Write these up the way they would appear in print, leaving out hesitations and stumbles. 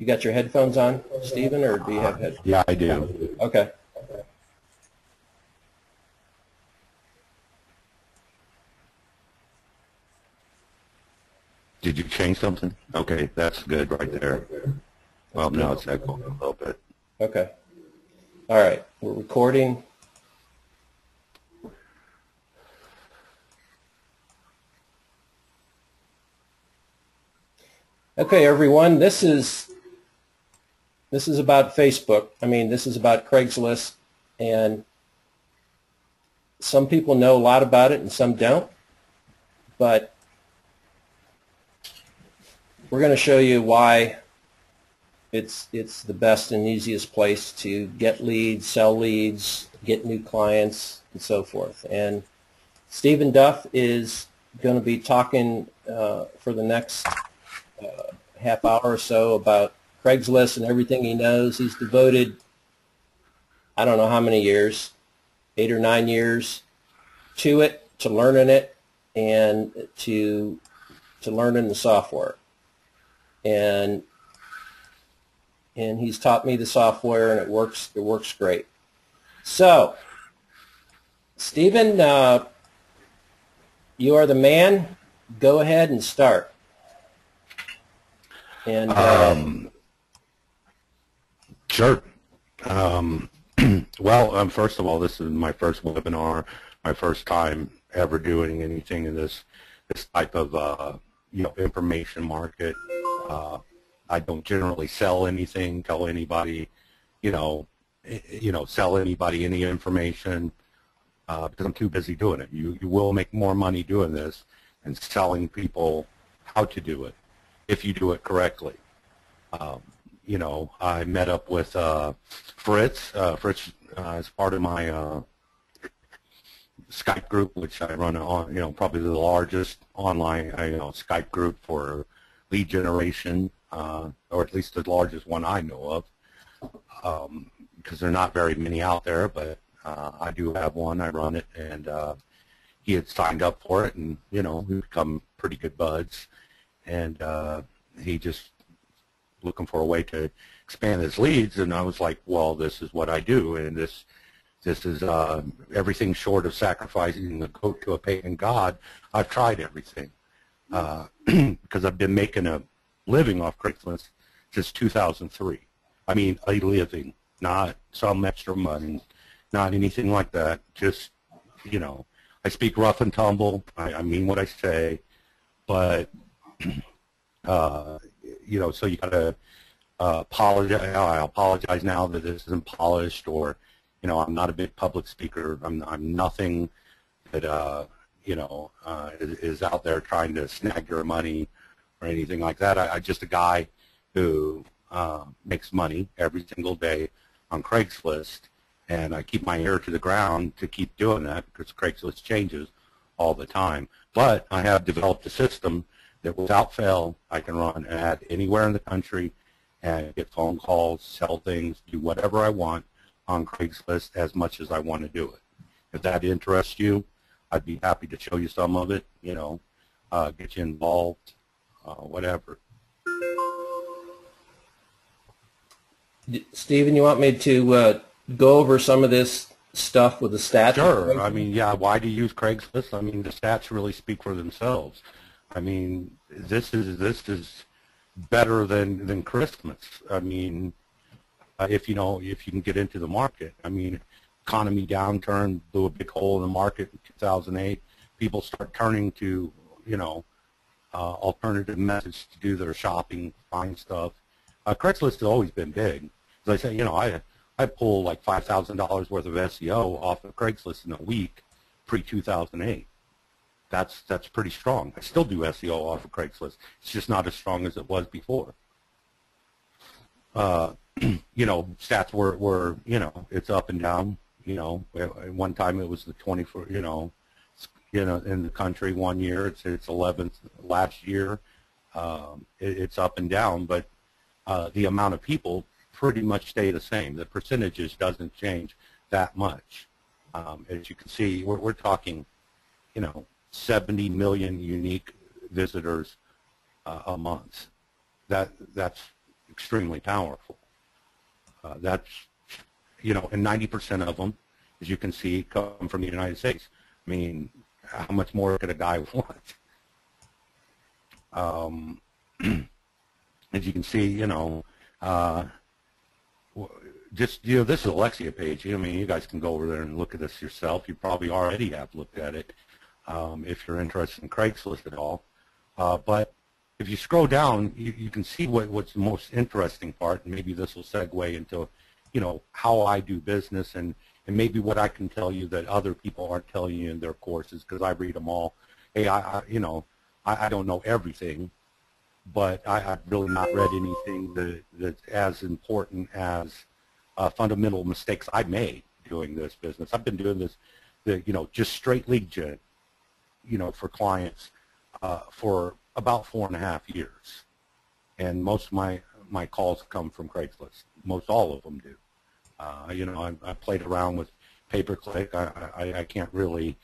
You got your headphones on, Stephen, or do you have headphones? Yeah, I do. Okay. Did you change something? Okay, that's good right there. Well, now it's echoing a little bit. Okay. All right. We're recording. Okay, everyone. This is about Facebook. I mean, this is about Craigslist, and some people know a lot about it and some don't. But we're going to show you why it's the best and easiest place to get leads, sell leads, get new clients, and so forth. And Stephen Duff is going to be talking for the next half hour or so about Craigslist and everything he knows. He's devoted, I don't know how many years, 8 or 9 years to it, to learning it, and to learning the software. And he's taught me the software, and it works great. So, Stephen, you are the man. Go ahead and start. And sure. Well, first of all, this is my first webinar, my first time ever doing anything in this type of information market. I don't generally sell anything, tell anybody, sell anybody any information because I'm too busy doing it. You will make more money doing this and selling people how to do it if you do it correctly. I met up with Fritz. Fritz is part of my Skype group, which I run on, probably the largest online Skype group for lead generation, or at least the largest one I know of, because there are not very many out there, but I do have one. I run it, and he had signed up for it, and we've become pretty good buds, and he just looking for a way to expand his leads, and I was like, well, this is what I do, and this is everything short of sacrificing a goat to a pagan god. I've tried everything because I've been making a living off Craigslist since 2003. I mean, a living, not some extra money, not anything like that. Just, I speak rough and tumble. I mean what I say, but so you gotta apologize. I apologize now that this isn't polished, or I'm not a big public speaker. I'm nothing that is out there trying to snag your money or anything like that. I'm just a guy who makes money every single day on Craigslist, and I keep my ear to the ground to keep doing that because Craigslist changes all the time. But I have developed a system that without fail I can run an ad anywhere in the country and get phone calls, sell things, do whatever I want on Craigslist as much as I want to do it. If that interests you, I'd be happy to show you some of it, get you involved, whatever. Stephen, you want me to go over some of this stuff with the stats? Sure. I mean, yeah, why do you use Craigslist? I mean, the stats really speak for themselves. I mean, this is better than Christmas. I mean, if you can get into the market. I mean, economy downturn blew a big hole in the market in 2008. People start turning to alternative methods to do their shopping, find stuff. Craigslist has always been big. As I say, I pull like $5,000 worth of SEO off of Craigslist in a week pre-2008. That's pretty strong. I still do SEO off of Craigslist. It's just not as strong as it was before. Stats were it's up and down. At one time it was the 24. In the country 1 year it's 11th last year. It's up and down, but the amount of people pretty much stay the same. The percentages doesn't change that much. As you can see, we're talking, 70 million unique visitors a month. That's extremely powerful. That's, you know, and 90% of them, as you can see, come from the United States. I mean, how much more could a guy want? As you can see, you know, just, you know, this is Alexia page. I mean, you guys can go over there and look at this yourself. You probably already have looked at it if you're interested in Craigslist at all. But if you scroll down, you can see what's the most interesting part, and maybe this will segue into, you know, how I do business and maybe what I can tell you that other people aren't telling you in their courses, because I read them all. Hey, you know, I don't know everything, but I've really not read anything that's as important as fundamental mistakes I made doing this business. I've been doing this, you know, just straight lead gen, you know, for clients for about 4.5 years, and most of my calls come from Craigslist. Most all of them do. You know, I played around with pay-per-click. I can't really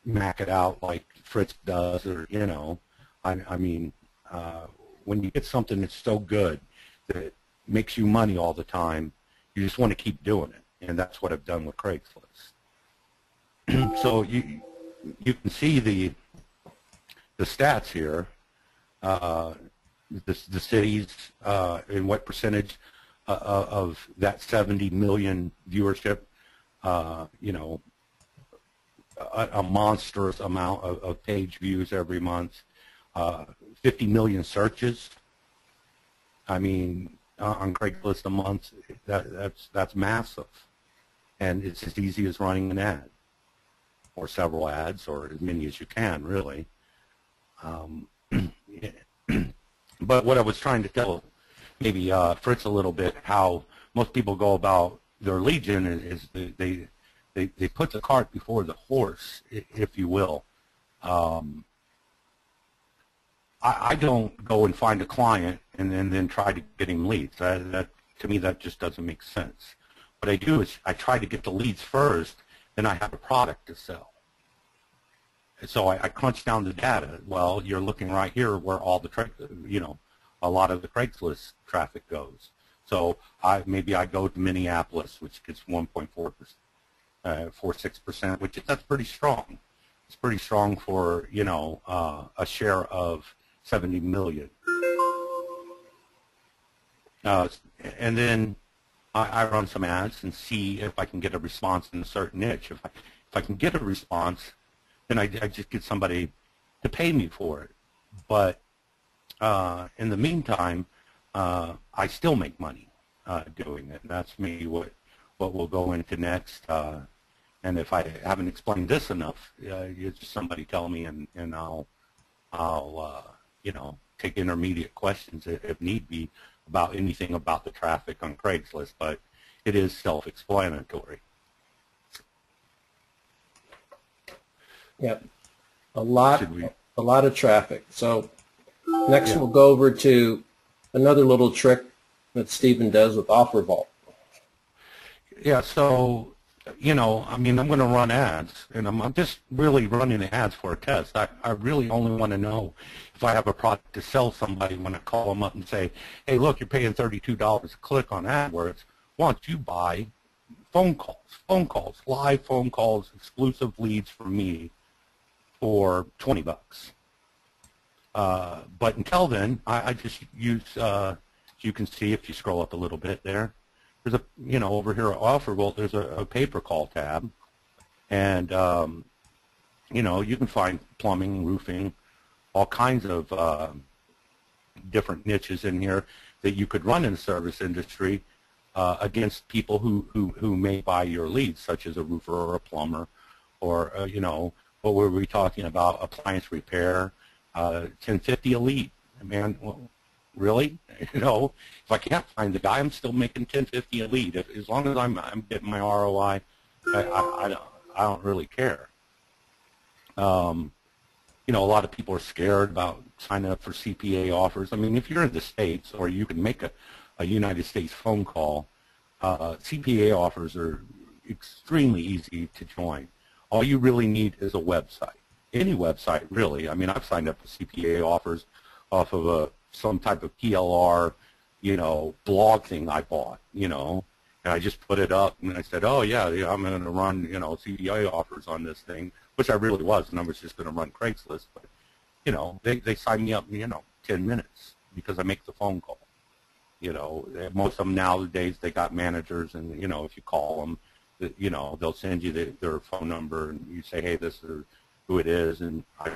mac it out like Fritz does, or, you know, I mean, when you get something that's so good that it makes you money all the time, you just want to keep doing it, and that's what I've done with Craigslist. So you can see the stats here, the cities and what percentage of that 70 million viewership, you know, a monstrous amount of page views every month, 50 million searches. I mean, on Craigslist a month, that's massive, and it's as easy as running an ad, or several ads, or as many as you can, really. But what I was trying to tell maybe Fritz a little bit, how most people go about their lead gen is they put the cart before the horse, if you will. I don't go and find a client and then try to get him leads. That to me, that just doesn't make sense. What I do is I try to get the leads first, then I have a product to sell. So I crunch down the data. Well, you're looking right here where all the, you know, a lot of the Craigslist traffic goes. So maybe I go to Minneapolis, which gets 1.46%, which that's pretty strong. It's pretty strong for, you know, a share of 70 million. And then I run some ads and see if I can get a response in a certain niche. If I can get a response, then I just get somebody to pay me for it. But in the meantime, I still make money doing it. And that's maybe what we'll go into next. And if I haven't explained this enough, you just somebody tell me, and I'll you know, take intermediate questions if need be about anything about the traffic on Craigslist. But it is self-explanatory. Yep, a lot of traffic. So next we'll go over to another little trick that Stephen does with Offer Vault. Yeah, so, you know, I mean, I'm going to run ads, and I'm just really running the ads for a test. I really only want to know if I have a product to sell somebody when I call them up and say, hey, look, you're paying $32 a click on AdWords. Why don't you buy phone calls, live phone calls, exclusive leads from me for $20. But until then, I just use, you can see if you scroll up a little bit there, there's a, you know, over here at Offer Vault, there's a pay-per-call tab. And, you know, you can find plumbing, roofing, all kinds of different niches in here that you could run in the service industry against people who may buy your leads, such as a roofer or a plumber, or, you know, what were we talking about? Appliance repair, $10.50 a lead. Man, well, really? You know, if I can't find the guy, I'm still making $10.50 a lead. As long as I'm getting my ROI, I don't really care. You know, a lot of people are scared about signing up for CPA offers. I mean, if you're in the States or you can make a United States phone call, CPA offers are extremely easy to join. All you really need is a website. Any website, really. I mean, I've signed up for CPA offers off of a some type of PLR, blog thing I bought, and I just put it up, and I said, oh, yeah, I'm going to run, CPA offers on this thing, which I really was, and I was just going to run Craigslist. But, they signed me up in, 10 minutes because I make the phone call. Most of them nowadays, they got managers, and, if you call them, they'll send you their phone number, and you say, hey, this is who it is, and I,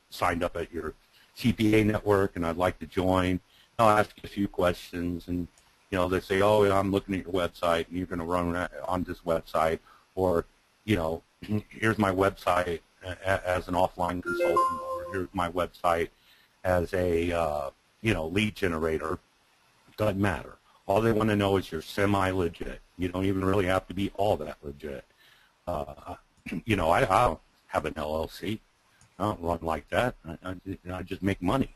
signed up at your CPA network, and I'd like to join. I'll ask you a few questions, and they say, oh, yeah, I'm looking at your website, and you're going to run on this website, or, here's my website as an offline consultant, or here's my website as a, lead generator. Doesn't matter. All they want to know is you're semi-legit. You don't even really have to be all that legit. I don't have an LLC. I don't run like that. I just make money,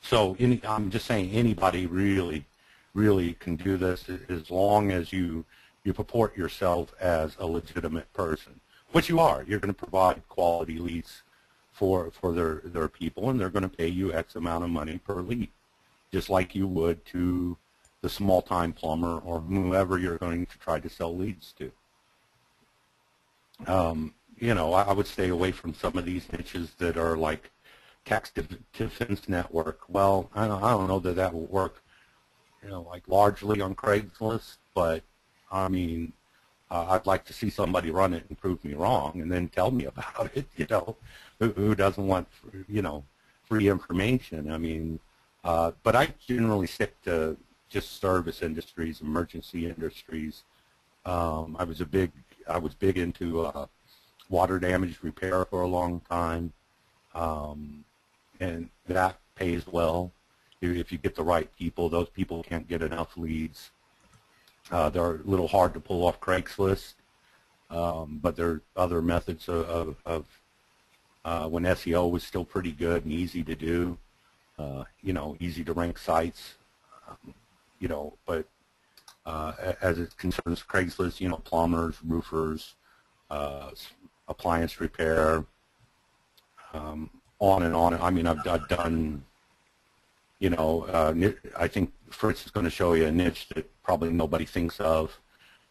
So I'm just saying anybody really can do this as long as you purport yourself as a legitimate person, which you are. You're going to provide quality leads for their people, and they're going to pay you X amount of money per lead, just like you would to the small-time plumber or whoever you're going to try to sell leads to. I would stay away from some of these niches that are like tax defense network. Well, I don't know that will work, like largely on Craigslist, but I mean, I'd like to see somebody run it and prove me wrong and then tell me about it, who doesn't want, free information. I mean, but I generally stick to just service industries, emergency industries. I was big into water damage repair for a long time, and that pays well if you get the right people. Those people can't get enough leads. They're a little hard to pull off Craigslist, but there are other methods of when SEO was still pretty good and easy to do, easy to rank sites, but as it concerns Craigslist, plumbers, roofers, appliance repair, on and on. I mean, I've done, I think Fritz is going to show you a niche that probably nobody thinks of,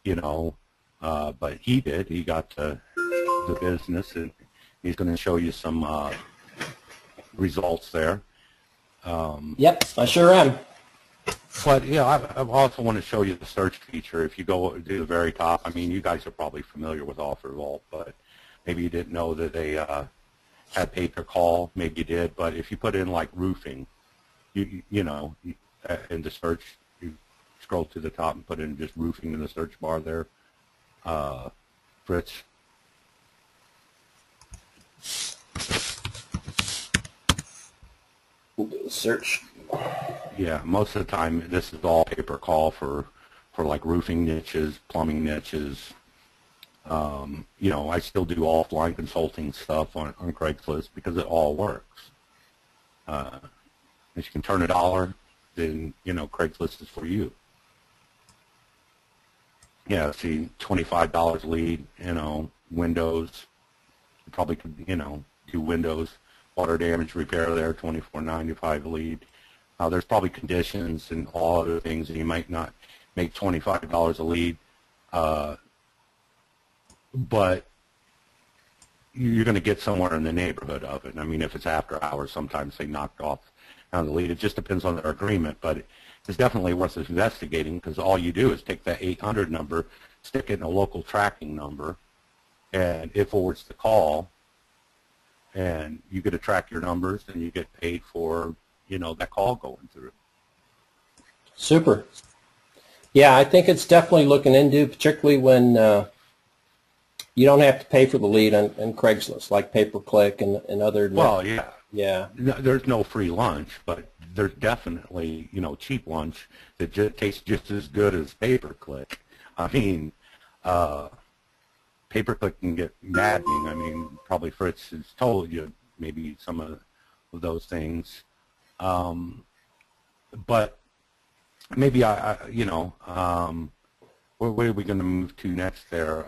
but he did. He got the business, and he's going to show you some results there. Yep, I sure am. But yeah, I also want to show you the search feature. If you go to the very top, I mean, you guys are probably familiar with OfferVault, but maybe you didn't know that they had pay-per-call. Maybe you did, but if you put in like roofing, in the search, you scroll to the top and put in just roofing in the search bar there. Fritz. We'll do a search. Yeah, most of the time this is all pay-per-call for like roofing niches, plumbing niches. I still do offline consulting stuff on Craigslist because it all works. If you can turn $1, then Craigslist is for you. Yeah, see, $25 lead. Windows. You probably could do Windows water damage repair there, $24.95 lead. There's probably conditions and all other things, and you might not make $25 a lead, but you're going to get somewhere in the neighborhood of it. I mean, if it's after hours, sometimes they knock off on the lead. It just depends on their agreement, but it's definitely worth investigating because all you do is take that 800 number, stick it in a local tracking number, and it forwards the call, and you get to track your numbers, and you get paid for that call going through. Super. Yeah, I think it's definitely looking into, particularly when you don't have to pay for the lead on Craigslist, like pay-per-click and other. Well, yeah. Yeah. There's no free lunch, but there's definitely, cheap lunch that tastes just as good as pay-per-click. I mean, pay-per-click can get maddening. I mean, probably Fritz has told you maybe some of those things. But maybe where are we going to move to next there?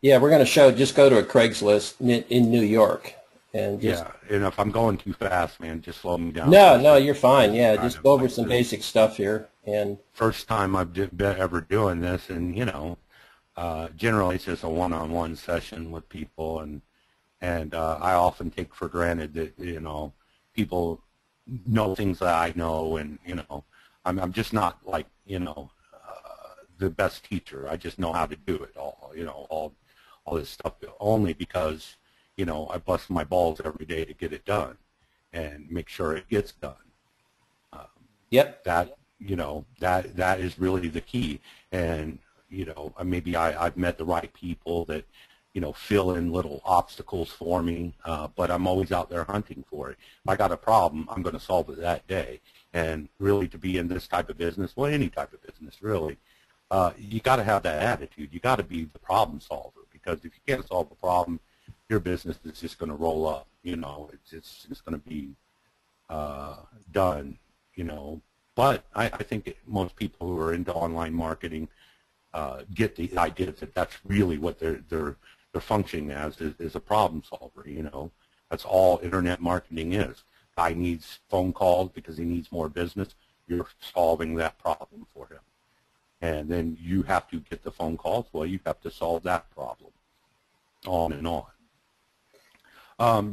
Yeah, we're going to just go to a Craigslist in New York. And just Yeah, and if I'm going too fast, man, just slow me down. no, First, no, you're fine. just Yeah, kind just of go over like some this basic stuff here. And first time I've been ever doing this, and generally it's just a one-on-one session with people, and I often take for granted that people know things that I know, and I'm just not like the best teacher. I just know how to do it all, all this stuff only because I bust my balls every day to get it done and make sure it gets done. yep, That is really the key. And maybe I've met the right people that fill in little obstacles for me, but I'm always out there hunting for it. If I got a problem, I'm going to solve it that day. And really, to be in this type of business, well, any type of business really, you got to have that attitude. You got to be the problem solver, because if you can't solve a problem, your business is just going to roll up. It's just going to be done. But I think most people who are into online marketing get the idea that that's really what they're functioning as, is a problem solver. That's all internet marketing is. Guy needs phone calls because he needs more business. You're solving that problem for him. And then you have to get the phone calls. Well, you have to solve that problem. On and on.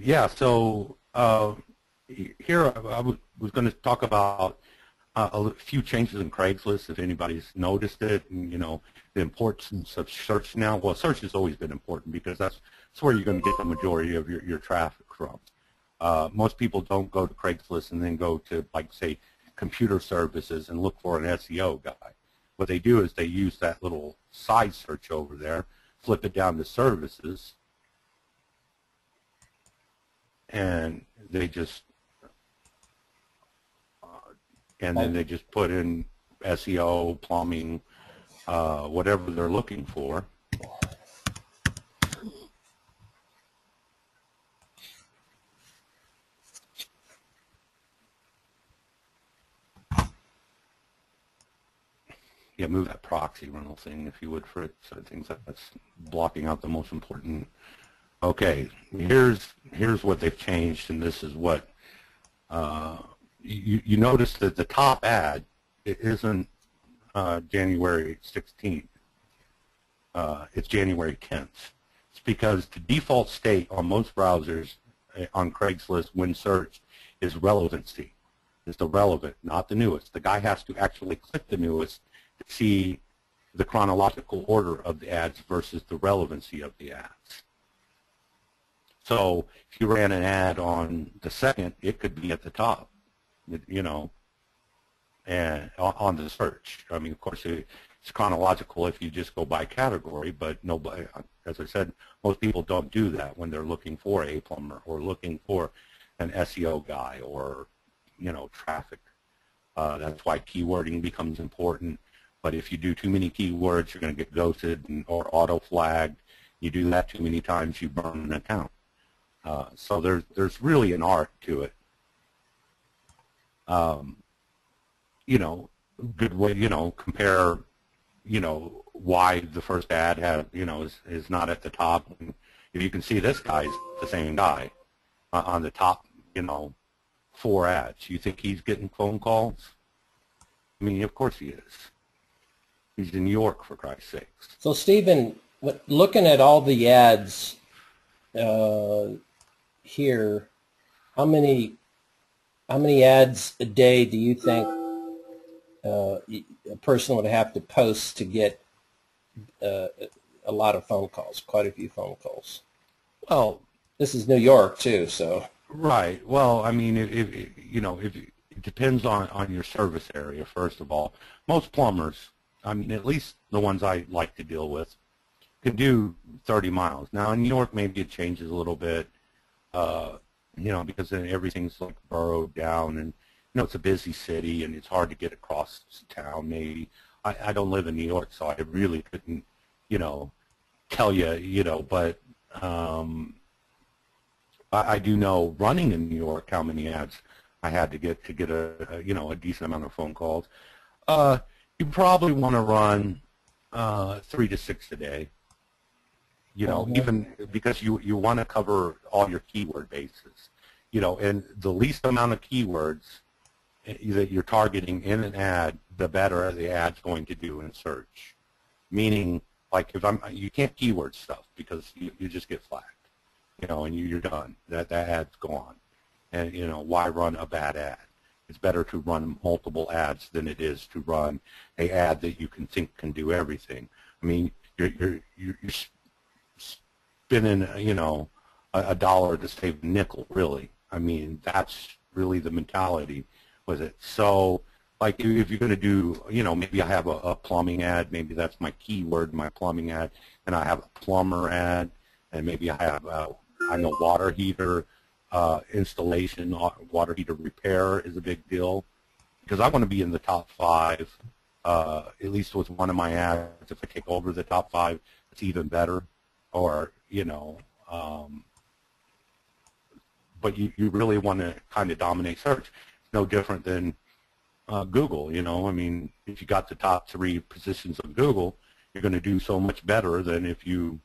Yeah, so here I was going to talk about a few changes in Craigslist, if anybody's noticed it, and the importance of search now. Well, search has always been important because that's where you're going to get the majority of your traffic from. Most people don't go to Craigslist and then go to, like, say, computer services and look for an SEO guy. What they do is they use that little side search over there, flip it down to services, and they just then they just put in SEO, plumbing, whatever they're looking for. Yeah, move that proxy rental thing, if you would, for it. So I think that's blocking out the most important. Okay, here's what they've changed, and this is what you notice that the top ad, it isn't January 16th. It's January 10th. It's because the default state on most browsers on Craigslist when searched is relevancy. It's the relevant, not the newest. The guy has to actually click the newest to see the chronological order of the ads versus the relevancy of the ads. So if you ran an ad on the 2nd, it could be at the top, and on the search. I mean, of course, it's chronological if you just go by category, but nobody, as I said, most people don't do that when they're looking for a plumber or looking for an SEO guy or, traffic. That's why keywording becomes important. But if you do too many keywords, you're going to get ghosted or auto-flagged. You do that too many times, you burn an account. So there's really an art to it. Good way, compare, why the first ad is not at the top. And if you can see, this guy's the same guy on the top, 4 ads. You think he's getting phone calls? I mean, of course he is. He's in New York, for Christ's sakes. so Stephen, looking at all the ads here, how many ads a day do you think a person would have to post to get a lot of phone calls, quite a few phone calls? Well, this is New York too, so. Right. Well, I mean, if it depends on your service area. First of all, most plumbers, I mean, at least the ones I like to deal with, can do 30 miles. Now in New York, maybe it changes a little bit, because then everything's like burrowed down, and it's a busy city, and it's hard to get across town. Maybe I don't live in New York, so I really couldn't, tell you, but I do know, running in New York, how many ads I had to get a decent amount of phone calls. You probably want to run 3 to 6 a day. You know, even because you want to cover all your keyword bases. You know, and the least amount of keywords that you're targeting in an ad, the better the ad's going to do in search. Meaning, like you can't keyword stuff because you just get flagged. You know, and you're done. That ad's gone. And you know, why run a bad ad? It's better to run multiple ads than it is to run a ad that you can think can do everything. I mean, you're spending, you know, a dollar to save a nickel, really. I mean, that's really the mentality with it. So, like, if you're going to do, you know, maybe I have a plumbing ad, maybe that's my keyword, my plumbing ad, and I have a plumber ad, and maybe I have, I know water heater installation, water heater repair is a big deal, because I want to be in the top 5, at least with one of my ads. If I take over the top 5, it's even better, or, you know, but you really want to kind of dominate search. It's no different than Google, you know. I mean, if you got the top 3 positions of Google, you're going to do so much better than if you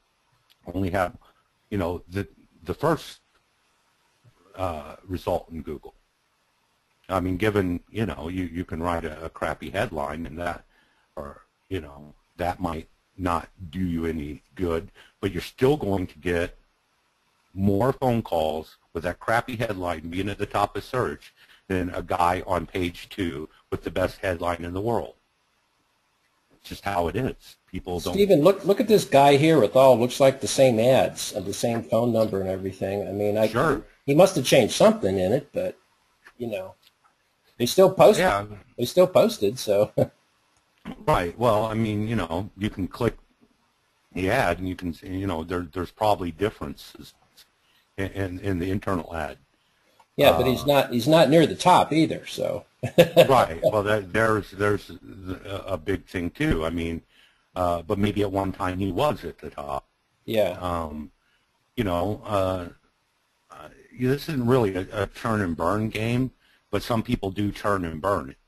only have, you know, the first result in Google. I mean, given, you know, you can write a crappy headline and that, or, you know, that might not do you any good, but you're still going to get more phone calls with that crappy headline being at the top of search than a guy on page 2 with the best headline in the world. It's just how it is. People don't. Stephen, look at this guy here with all looks like the same ads and the same phone number and everything. I mean, Sure. He must have changed something in it, but you know, they still posted. Yeah. They still posted, so. Right. Well, I mean, you know, you can click the ad and you can, you know, there's probably differences in the internal ad. Yeah, but he's not near the top either, so. Right. Well, there's a big thing too. I mean, but maybe at one time he was at the top. Yeah. You know, this isn't really a turn and burn game, but some people do turn and burn it.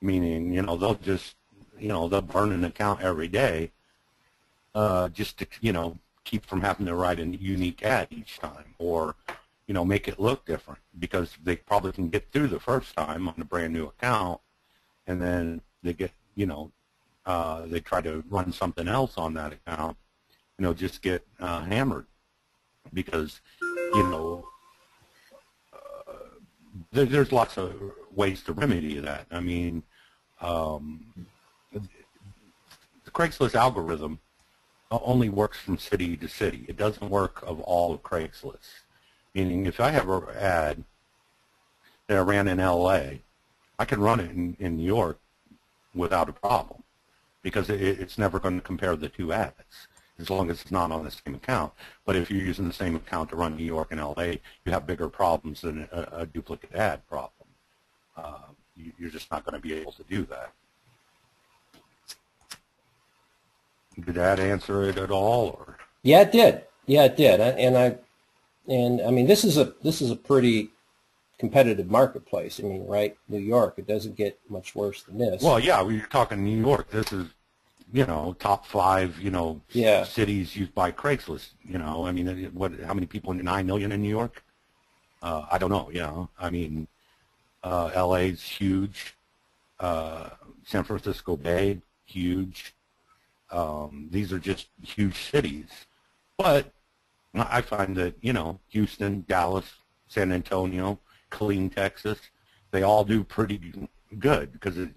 Meaning, you know, they'll just, you know, they'll burn an account every day, just to, you know, keep from having to write a unique ad each time, or, you know, make it look different, because they probably can get through the first time on a brand new account, and then they get, you know, they try to run something else on that account, you know, just get hammered, because, you know, there's lots of ways to remedy that. I mean, the Craigslist algorithm only works from city to city. It doesn't work of all of Craigslist. Meaning, if I have an ad that I ran in LA, I can run it in New York without a problem, because it's never going to compare the 2 ads, as long as it's not on the same account. But if you're using the same account to run New York and LA, you have bigger problems than a duplicate ad problem. You're just not going to be able to do that. Did that answer it at all, or? Yeah, it did. Yeah, it did. And I mean, this is a pretty competitive marketplace. I mean, right? New York, it doesn't get much worse than this. Well, yeah, we're talking New York. This is, you know, top 5, you know, yeah, cities used by Craigslist. You know, I mean, what? How many people? 9 million in New York? I don't know. You know, I mean, LA's huge. San Francisco Bay, huge. These are just huge cities. But I find that, you know, Houston, Dallas, San Antonio, Killeen, Texas, they all do pretty good, because it,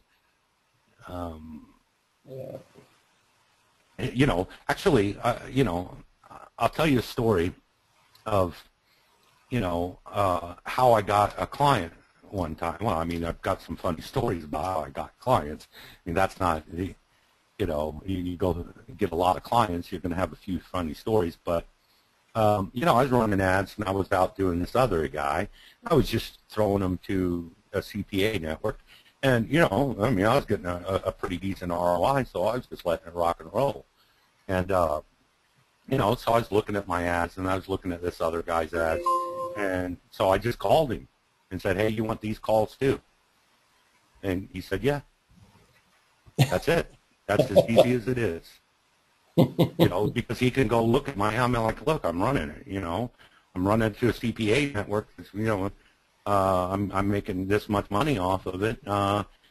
yeah. you know, actually, you know, I'll tell you a story of, you know, how I got a client one time. Well, I mean, I've got some funny stories about how I got clients. I mean, that's not, you know, you go get a lot of clients, you're going to have a few funny stories. But, you know, I was running ads, and I was out doing this other guy. I was just throwing them to a CPA network. And, you know, I mean, I was getting a pretty decent ROI, so I was just letting it rock and roll. And, you know, so I was looking at my ads, and I was looking at this other guy's ads. And so I just called him and said, hey, you want these calls too? And he said, yeah. That's it. That's as easy as it is. You know, because he can go look at my, I'm like, look, I'm running it, you know. I'm running it to a CPA network. You know, I'm making this much money off of it.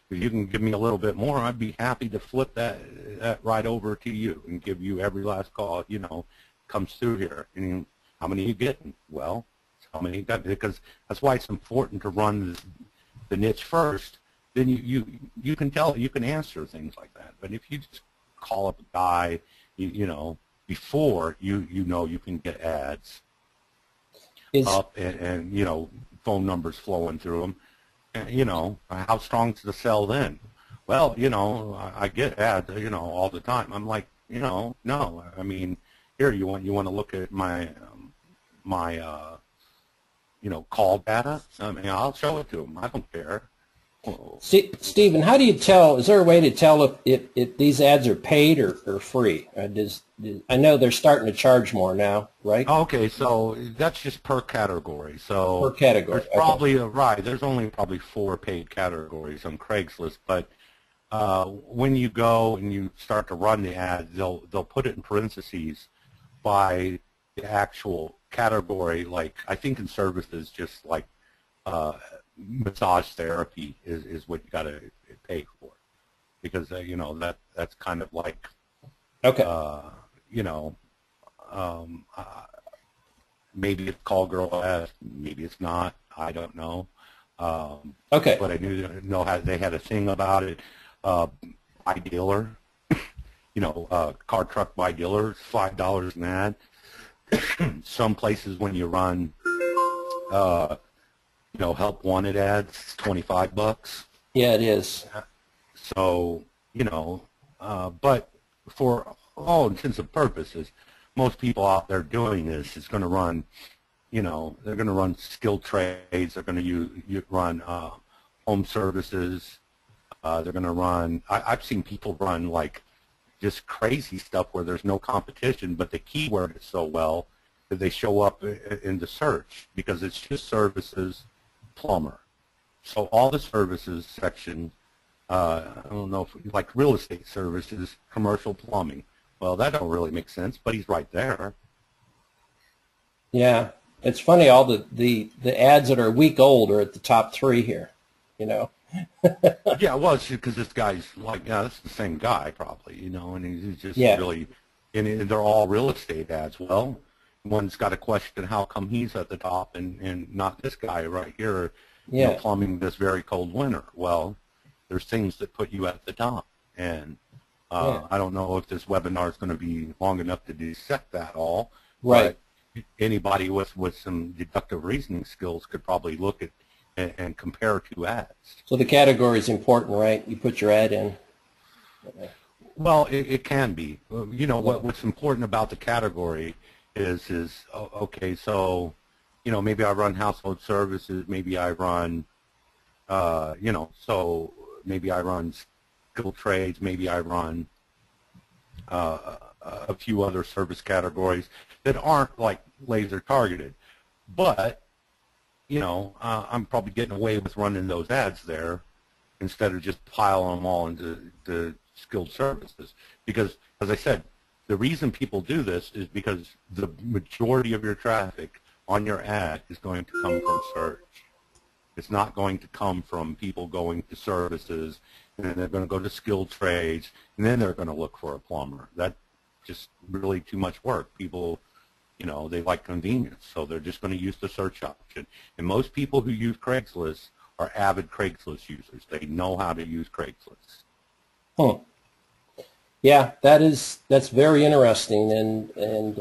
If you can give me a little bit more, I'd be happy to flip that right over to you and give you every last call, you know, comes through here. And how many are you getting? Well, how many you got? Because that's why it's important to run the niche first. Then you can tell, you can answer things like that. But if you just call up a guy, you know, before you know you can get ads up and you know, phone numbers flowing through them. And, you know, how strong's the sell then? Well, you know, I get ads, you know, all the time. I'm like, you know, no. I mean, here you want to look at my you know, call data. I mean, I'll show it to them. I don't care. See, Stephen, how do you tell? Is there a way to tell if these ads are paid or free? I know they're starting to charge more now, right? Okay, so that's just per category. So Per category. there's probably right. There's only probably 4 paid categories on Craigslist, but when you go and you start to run the ad, they'll put it in parentheses by the actual category. Like I think in services, just like massage therapy is what you got to pay for, because you know that's kind of like Okay. you know, maybe it's call girl ass, maybe it's not. I don't know. Okay. But I know how they had a thing about it. By dealer, you know, car truck by dealer, it's $5 an ad. Some places when you run, you know, help wanted ads, it's $25. Yeah, it is. So you know, but for all intents and purposes, most people out there doing this is going to run, you know, they're going to run skilled trades. They're going to run home services. They're going to run. I've seen people run like just crazy stuff where there's no competition, but the keyword is so well that they show up in the search because it's just services, plumber. So all the services section, I don't know, if, like real estate services, commercial plumbing. Well, that don't really make sense, but he's right there. Yeah, it's funny. All the ads that are a week old are at the top 3 here. You know. Yeah, well, it's because this guy's like, yeah, that's the same guy probably, you know, and he's just really, and they're all real estate ads. Well, one's got a question, how come he's at the top and not this guy right here, you know, plumbing this very cold winter? Well, there's things that put you at the top, and I don't know if this webinar is going to be long enough to dissect that all. Right. But anybody with some deductive reasoning skills could probably look at and compare 2 ads. So the category is important, right? You put your ad in. Well, it can be. You know, what's important about the category is okay, so, you know, maybe I run household services, maybe I run, you know, so maybe I run skilled trades, maybe I run a few other service categories that aren't like laser targeted. But you know, I'm probably getting away with running those ads there instead of just piling them all into the skilled services. Because, as I said, the reason people do this is because the majority of your traffic on your ad is going to come from search. It's not going to come from people going to services, and then they're going to go to skilled trades, and then they're going to look for a plumber. That's just really too much work. People, you know, they like convenience, so they're just going to use the search option. And most people who use Craigslist are avid Craigslist users. They know how to use Craigslist. Hmm. Yeah, that's very interesting, and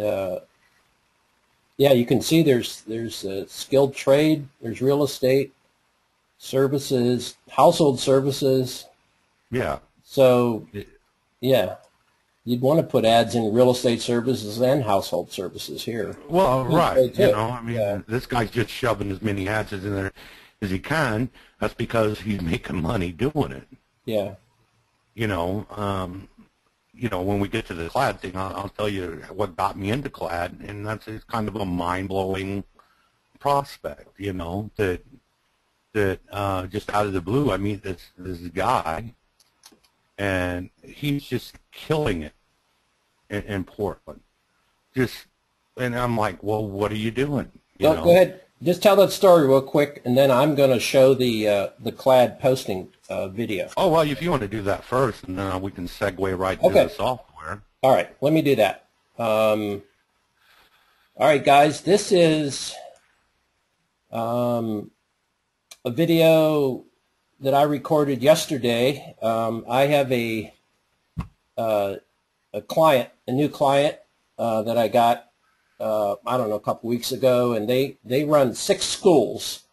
yeah, you can see there's skilled trade, there's real estate, services, household services. Yeah. So, yeah. You'd want to put ads in real estate services and household services here. Well, right. You know, I mean, this guy's just shoving as many ads in there as he can. That's because he's making money doing it. Yeah. You know, when we get to the clad thing, I'll tell you what got me into clad, and that's kind of a mind-blowing prospect. You know, that just out of the blue, I meet this guy. And he's just killing it. in Portland. And I'm like, well, what are you doing? Go ahead. Just tell that story real quick, and then I'm going to show the clad posting video. Oh, well, if you want to do that first, and then we can segue right to the software. All right, let me do that. All right, guys, this is a video that I recorded yesterday. I have a client, a new client that I got, I don't know, a couple weeks ago, and they run 6 schools.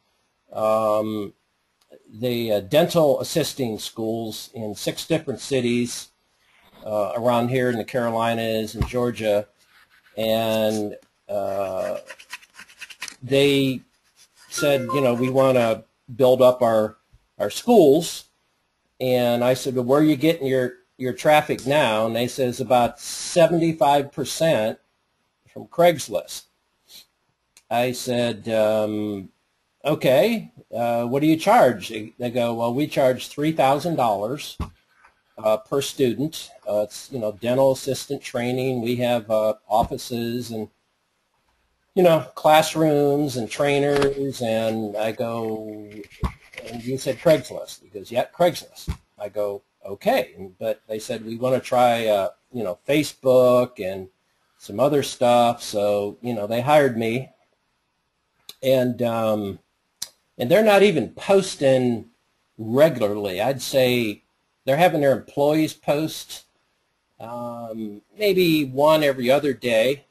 They dental assisting schools in 6 different cities around here in the Carolinas and Georgia, and they said, you know, we want to build up our schools. And I said, well, where are you getting your traffic now? And they said it's about 75% from Craigslist. I said, okay, what do you charge? They go, well, we charge $3,000 per student. It's, you know, dental assistant training. We have offices and, you know, classrooms and trainers. And I go, and you said Craigslist. He goes, yeah, Craigslist. I go, okay. But they said, we want to try, you know, Facebook and some other stuff. So, you know, they hired me. And they're not even posting regularly. I'd say they're having their employees post maybe one every other day.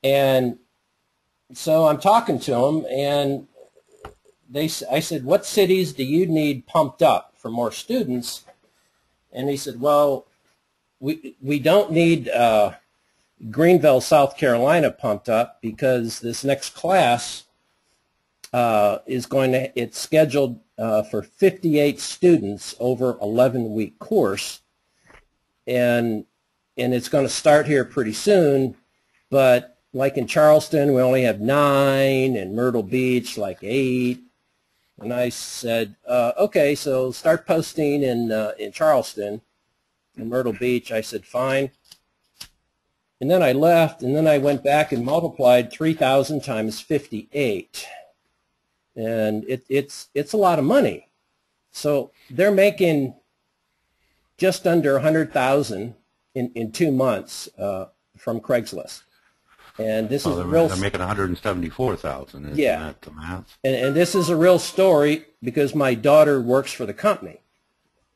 And so I'm talking to them, and I said, what cities do you need pumped up for more students? And he said, well, we don't need Greenville, South Carolina pumped up, because this next class it's scheduled for 58 students over 11-week course, and it's going to start here pretty soon. But like in Charleston, we only have 9, and Myrtle Beach like 8. And I said, okay, so start posting in Charleston and Myrtle Beach. I said, fine. And then I left, and then I went back and multiplied 3,000 times 58. And it's a lot of money. So they're making just under 100,000 in 2 months from Craigslist. And this is real. They're making 174,000. Yeah, that the math? And this is a real story, because my daughter works for the company,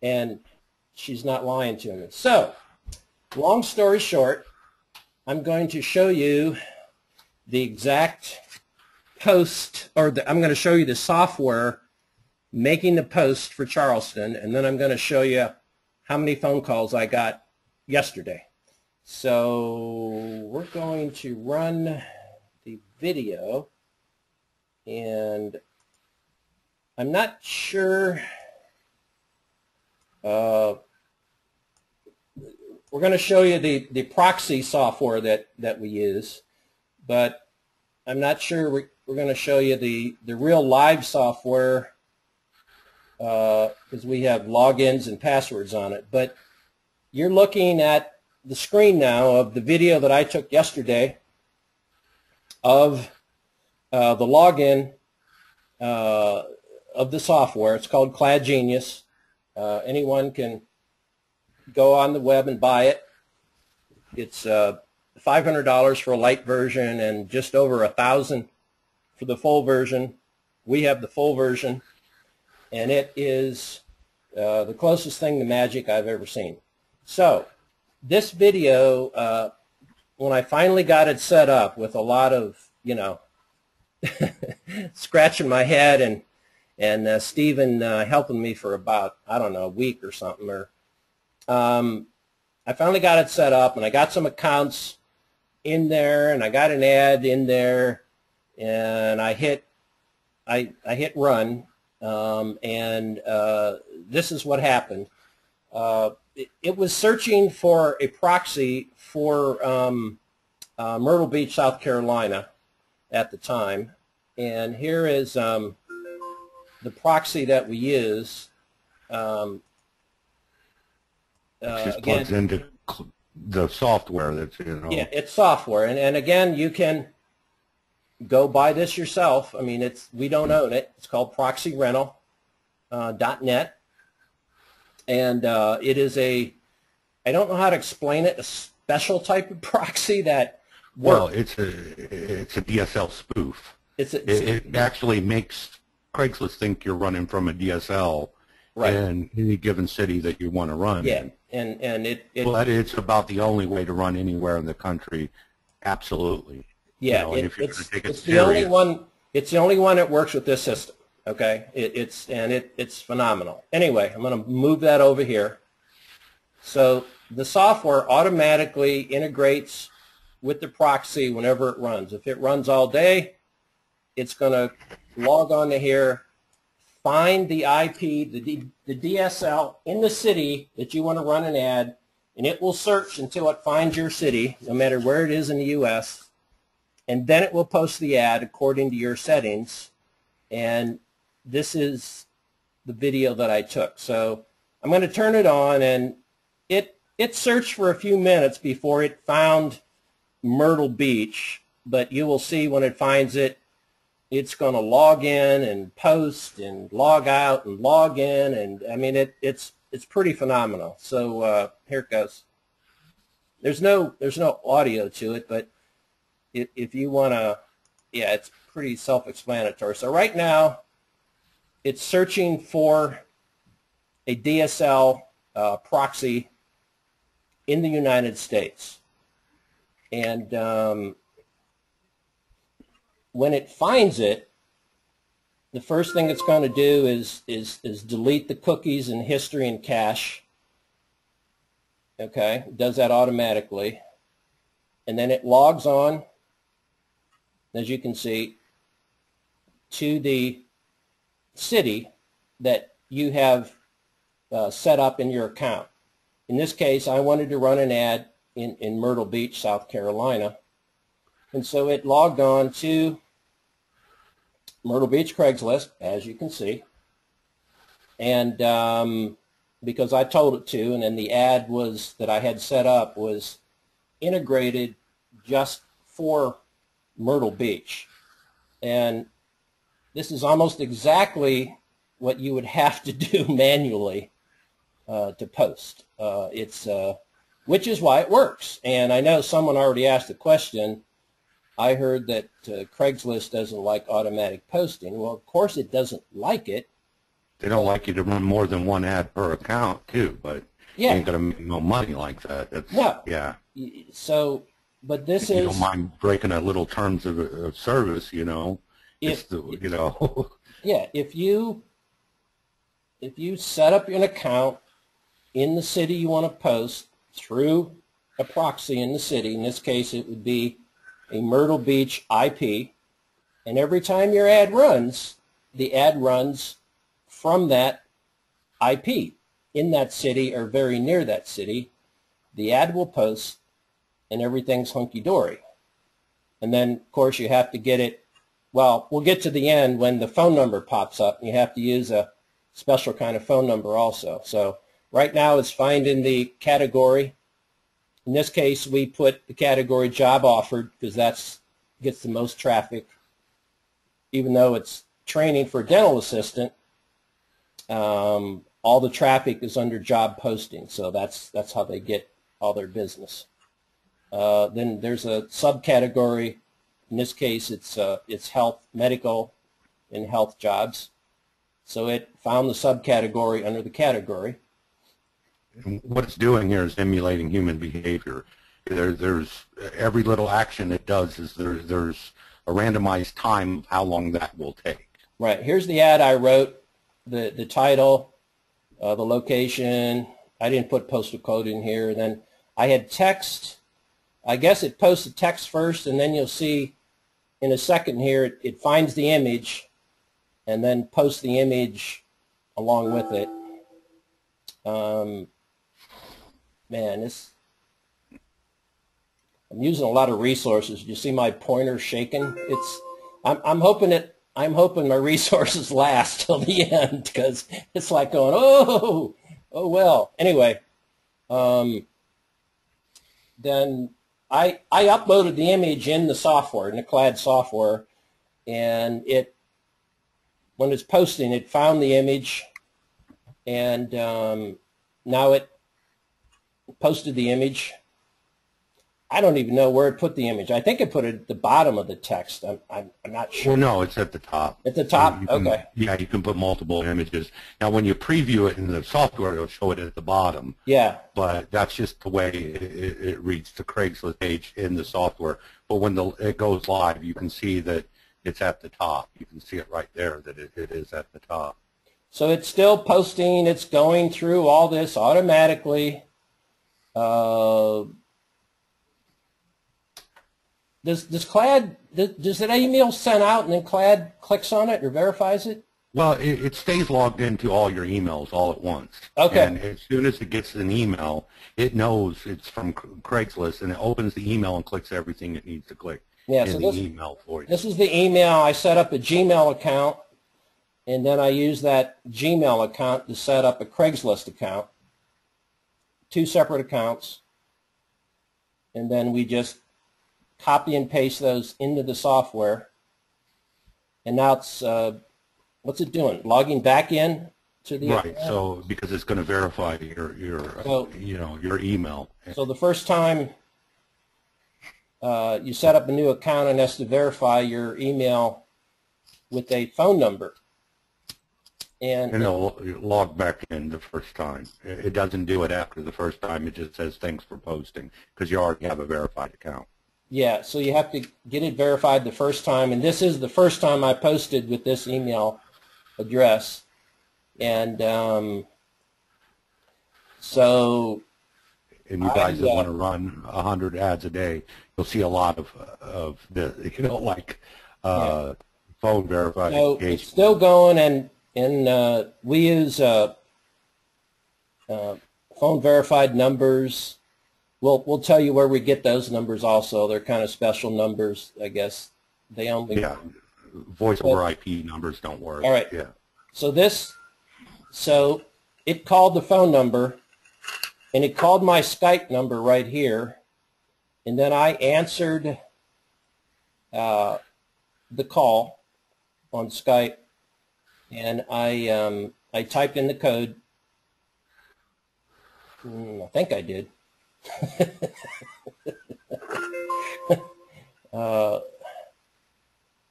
and she's not lying to me. So, long story short, I'm going to show you the exact post, or I'm going to show you the software making the post for Charleston, and then I'm going to show you how many phone calls I got yesterday. So we're going to run the video, and I'm not sure, we're going to show you the proxy software that we use, but I'm not sure we're going to show you the real live software, because we have logins and passwords on it. But you're looking at the screen now of the video that I took yesterday of the login of the software. It's called Clad Genius. Anyone can go on the web and buy it. It's $500 for a light version and just over $1,000 for the full version. We have the full version, and it is the closest thing to magic I've ever seen. So this video, when I finally got it set up with a lot of, you know, scratching my head, and Stephen helping me for about, I don't know, a week or something, or I finally got it set up, and I got some accounts in there, and I got an ad in there, and I hit run, and this is what happened. It was searching for a proxy for Myrtle Beach, South Carolina at the time, and here is the proxy that we use. Just plugs into the software that's, Yeah, it's software. And again, you can go buy this yourself. I mean, we don't own it. It's called proxyrental.net. And it is I don't know how to explain it, a special type of proxy that works. Well, it's a DSL spoof. It actually makes Craigslist think you're running from a DSL right. in any given city that you want to run yeah. in. And but it's about the only way to run anywhere in the country. Absolutely. Yeah, it's the only one. It's the only one that works with this system. Okay, it's phenomenal. Anyway, I'm going to move that over here. So the software automatically integrates with the proxy whenever it runs. If it runs all day, it's going to log on to here, find the IP, the DSL in the city that you want to run an ad, and it will search until it finds your city, no matter where it is in the U.S., and then it will post the ad according to your settings. And this is the video that I took. So I'm going to turn it on, and it searched for a few minutes before it found Myrtle Beach, but you will see when it finds it, it's going to log in and post and log out and log in, and I mean it's pretty phenomenal. So here it goes. There's no audio to it, but if you want to, yeah, it's pretty self-explanatory. So right now, it's searching for a DSL proxy in the United States. And when it finds it, the first thing it's going to do is delete the cookies and history and cache. Okay, it does that automatically. And then it logs on, as you can see, to the city that you have set up in your account. In this case, I wanted to run an ad in Myrtle Beach, South Carolina. And so it logged on to Myrtle Beach Craigslist, as you can see. And because I told it to, and then the ad that I had set up was integrated just for Myrtle Beach. And this is almost exactly what you would have to do manually to post. Which is why it works. And I know someone already asked the question. I heard that Craigslist doesn't like automatic posting. Well, of course it doesn't like it. They don't like you to run more than one ad per account, too, but yeah, you ain't going to make no money like that. No. Yeah. So, but this you don't mind breaking a little terms of service, you know. If, you know. Yeah, if you set up an account in the city you want to post through a proxy in the city, in this case it would be a Myrtle Beach IP, and every time your ad runs, the ad runs from that IP in that city or very near that city. The ad will post and everything's hunky-dory. And then, of course, you have to get it, well, we'll get to the end when the phone number pops up, and you have to use a special kind of phone number also. So right now it's finding the category. In this case, we put the category job offered because that gets the most traffic. Even though it's training for a dental assistant, all the traffic is under job posting. So that's how they get all their business. Then there's a subcategory. In this case, it's health, medical, and health jobs. So it found the subcategory under the category. And what it's doing here is emulating human behavior. There's every little action it does is there's a randomized time of how long that will take. Right. Here's the ad I wrote. The title, the location. I didn't put postal code in here. Then I had text. I guess it posts the text first, and then you'll see in a second here it finds the image and then posts the image along with it. Man, I'm using a lot of resources. You see my pointer shaking? I'm hoping my resources last till the end because it's like going, oh well. Anyway, then I uploaded the image in the software, in the CLAD software, and when it's posting, it found the image, and now it posted the image. I don't even know where it put the image. I think it put it at the bottom of the text. I'm not sure. Well, no, it's at the top. At the top? Okay. Yeah, you can put multiple images. Now, when you preview it in the software, it'll show it at the bottom. Yeah. But that's just the way it reads the Craigslist page in the software. But when it goes live, you can see that it's at the top. You can see it right there that it is at the top. So it's still posting. It's going through all this automatically. Does CLAD, does that email send out and then CLAD clicks on it or verifies it? Well, it stays logged into all your emails all at once. Okay. And as soon as it gets an email, it knows it's from Craigslist, and it opens the email and clicks everything it needs to click in the email for you. This is the email. I set up a Gmail account, and then I use that Gmail account to set up a Craigslist account. 2 separate accounts. And then we just copy and paste those into the software, and now it's what's it doing? Logging back in to the right. So because it's going to verify your your email. So the first time you set up a new account, and has to verify your email with a phone number, and it'll log back in the first time. It doesn't do it after the first time. It just says thanks for posting because you already have a verified account. Yeah, so you have to get it verified the first time, and this is the first time I posted with this email address, and so. And you guys that want to run 100 ads a day, you'll see a lot of the phone verified. So it's still going, and we use phone verified numbers. We'll tell you where we get those numbers also. They're kind of special numbers, I guess. They only... Yeah, voice over IP numbers don't work. All right. Yeah. So it called the phone number, and it called my Skype number right here, and then I answered the call on Skype, and I typed in the code. I think I did. Let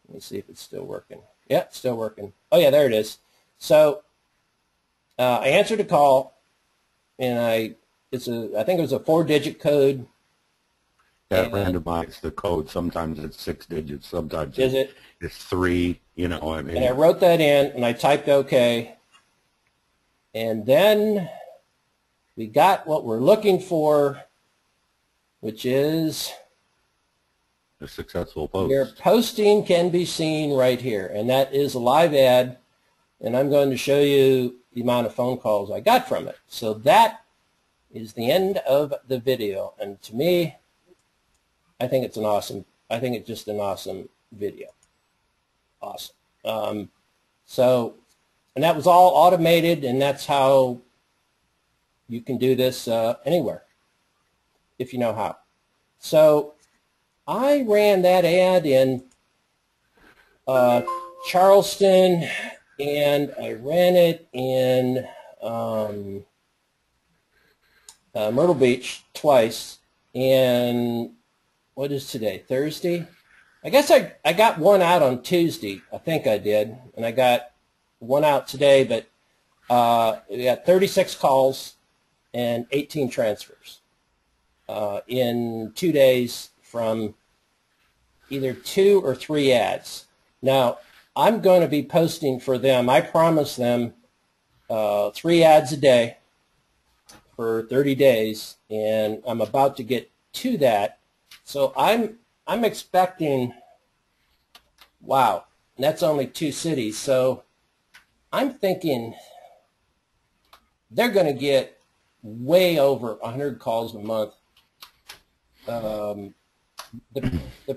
me see if it's still working. Yeah, it's still working. Oh yeah, there it is. So I answered a call, and I think it was a 4-digit code. That randomizes the code. Sometimes it's 6 digits. Sometimes it's 3. You know what I mean? And I wrote that in, and I typed OK, and then we got what we're looking for, which is a successful post. Your posting can be seen right here, and that is a live ad, and I'm going to show you the amount of phone calls I got from it. So that is the end of the video, and to me, I think it's just an awesome video. Awesome. And that was all automated, and that's how you can do this anywhere, if you know how. So I ran that ad in Charleston, and I ran it in Myrtle Beach twice. And what is today? Thursday? I guess I got one out on Tuesday. I think I did. And I got one out today, but we got 36 calls and 18 transfers in 2 days from either 2 or 3 ads. Now, I'm going to be posting for them. I promised them 3 ads a day for 30 days, and I'm about to get to that. So I'm expecting, wow, and that's only 2 cities. So I'm thinking they're going to get way over 100 calls a month. The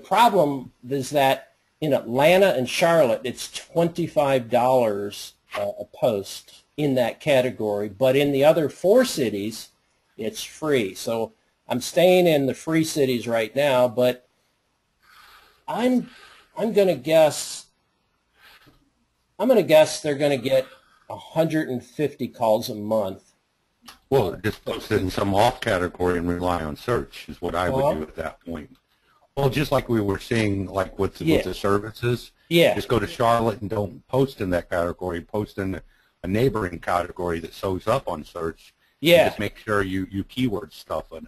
problem is that in Atlanta and Charlotte, it's $25 a post in that category, but in the other 4 cities, it's free. So I'm staying in the free cities right now, but I'm going to guess they're going to get 150 calls a month. Well, just post it in some off category and rely on search is what I would do at that point. Well, just like we were seeing, like with the services, just go to Charlotte and don't post in that category. Post in a neighboring category that shows up on search. Yeah. Just make sure you keyword stuff and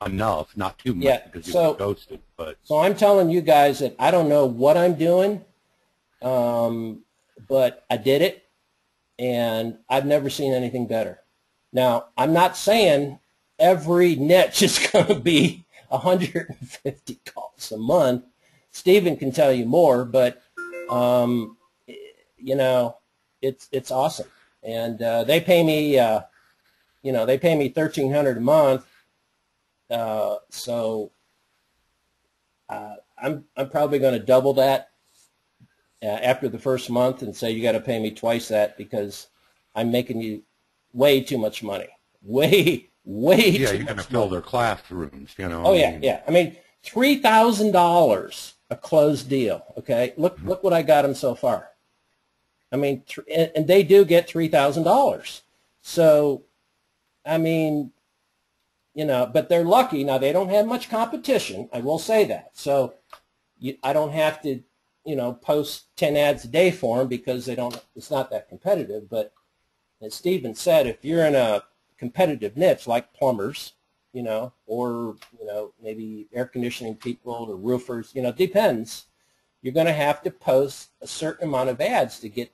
enough, not too much because you get ghosted. But so I'm telling you guys that I don't know what I'm doing, but I did it, and I've never seen anything better. Now, I'm not saying every niche is going to be 150 calls a month. Stephen can tell you more, but you know, it's awesome, and they pay me, they pay me $1,300 a month. So I'm probably going to double that after the first month and say you got to pay me twice that because I'm making you way too much money. Way too you're going to fill their classrooms, you know. Oh, yeah. I mean, $3,000 a closed deal, okay? Look what I got them so far. I mean, and they do get $3,000. So, I mean, you know, but they're lucky. Now, they don't have much competition. I will say that. So I don't have to, you know, post 10 ads a day for them because it's not that competitive. But as Stephen said, if you're in a competitive niche like plumbers, you know, or, you know, maybe air conditioning people or roofers, you know, depends. You're going to have to post a certain amount of ads to get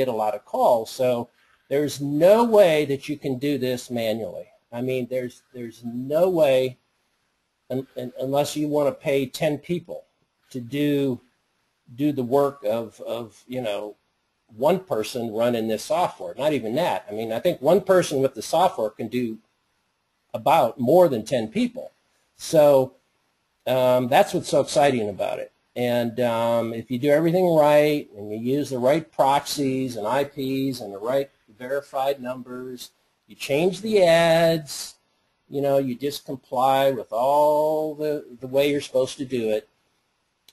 a lot of calls. So there's no way that you can do this manually. I mean, there's no way unless you want to pay 10 people to do the work of you know, one person running this software. Not even that. I mean, I think one person with the software can do about more than 10 people. So that's what's so exciting about it. And if you do everything right and you use the right proxies and IPs and the right verified numbers, you change the ads, you know, you just comply with all the way you're supposed to do it,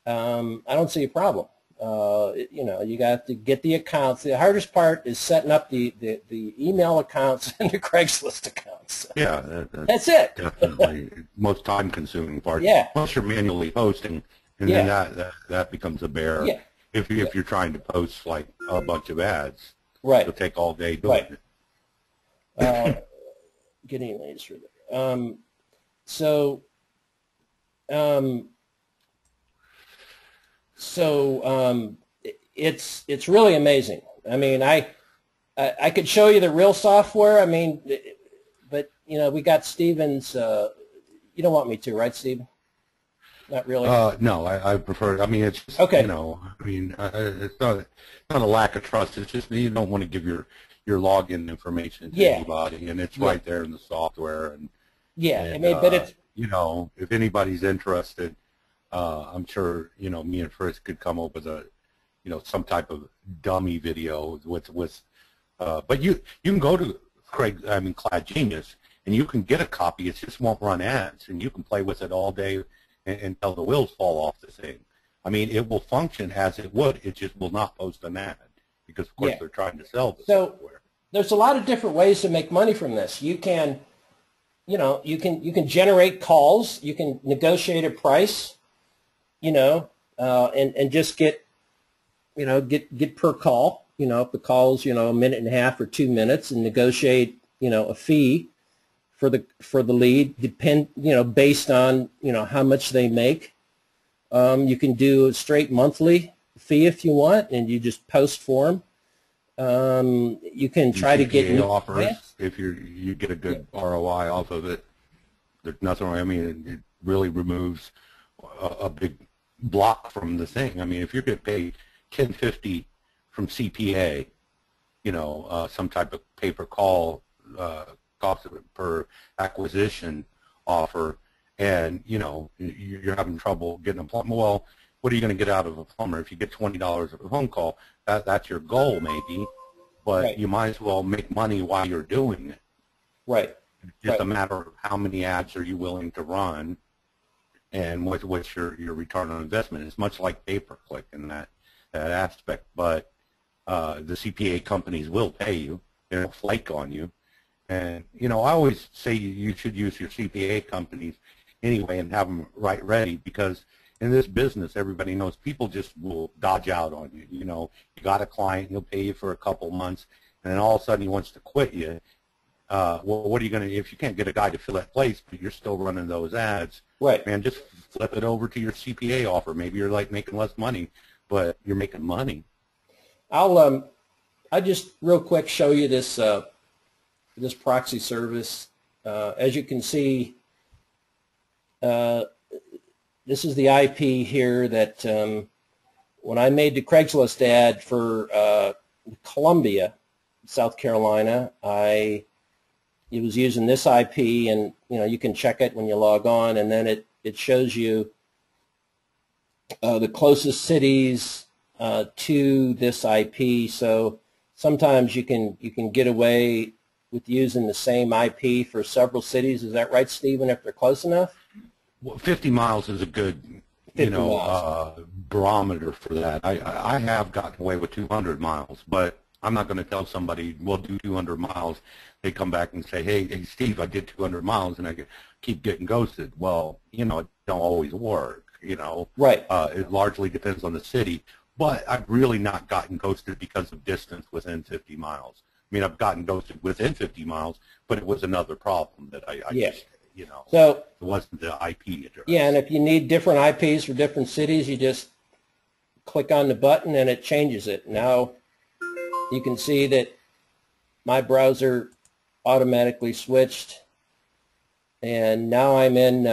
I don't see a problem. You know, you got to get the accounts. The hardest part is setting up the email accounts and the Craigslist accounts. Yeah, that's it. Definitely most time-consuming part. Yeah. Once you're manually posting, and then that becomes a bear. Yeah. If you're trying to post like a bunch of ads, right, it'll take all day doing it. Getting leads for that. It's really amazing. I mean, I could show you the real software. I mean, but you know, we got Steven's. You don't want me to, right, Steven? Not really. No, I prefer. I mean, it's just, okay. You know, I mean, it's not a lack of trust. It's just you don't want to give your login information to anybody, and it's right there in the software. And I mean, but it's, you know, if anybody's interested, I'm sure, you know, me and Fritz could come up with a, you know, some type of dummy video with but you can go to Cloud Genius and you can get a copy. It just won't run ads, and you can play with it all day until the wheels fall off the thing. I mean, it will function as it would. It just will not post an ad because, of course, they're trying to sell the software. There's a lot of different ways to make money from this. You can, you know, you can generate calls. You can negotiate a price, you know, and just get, you know, get per call. You know, if the call's, you know, a minute and a half or 2 minutes, and negotiate, you know, a fee for the lead, you know, based on, you know, how much they make. You can do a straight monthly fee if you want, and you just post for them. You can try to get new offers if you get a good ROI off of it. There's nothing wrong. I mean, it really removes a big block from the thing. I mean, if you're going to pay $10.50 from CPA, you know, some type of pay-per-call cost per acquisition offer, and you know you're having trouble getting a plumber. Well, what are you going to get out of a plumber if you get $20 of a phone call? That's your goal, maybe, but you might as well make money while you're doing it. Right. It's just a matter of how many ads are you willing to run, and what's your return on investment. It's much like pay-per-click in that aspect, but the CPA companies will pay you. They don't flake on you. And, you know, I always say you should use your CPA companies anyway and have them right ready, because in this business, everybody knows people just will dodge out on you. You know, you got a client, he'll pay you for a couple months, and then all of a sudden he wants to quit you. Well, what are you going to, if you can't get a guy to fill that place, but you're still running those ads, Right. man, just flip it over to your CPA offer. Maybe you're like making less money, but you're making money. I'll just real quick show you this this proxy service. As you can see, this is the IP here that when I made the Craigslist ad for Columbia, South Carolina, it was using this IP, and you know, you can check it when you log on, and then it shows you the closest cities to this IP. So sometimes you can get away with using the same IP for several cities. Is that right, Stephen, if they're close enough? Well, 50 miles is a good, you know, barometer for that. I have gotten away with 200 miles, but I'm not going to tell somebody we'll do 200 miles. They come back and say, hey, Steve, I did 200 miles and I keep getting ghosted. Well, you know, it don't always work, you know. Right. It largely depends on the city. But I've really not gotten ghosted because of distance within 50 miles. I mean, I've gotten ghosted within 50 miles, but it was another problem that I just, you know, so it wasn't the IP address. Yeah, and if you need different IPs for different cities, you just click on the button and it changes it. Now you can see that my browser automatically switched, and now I'm in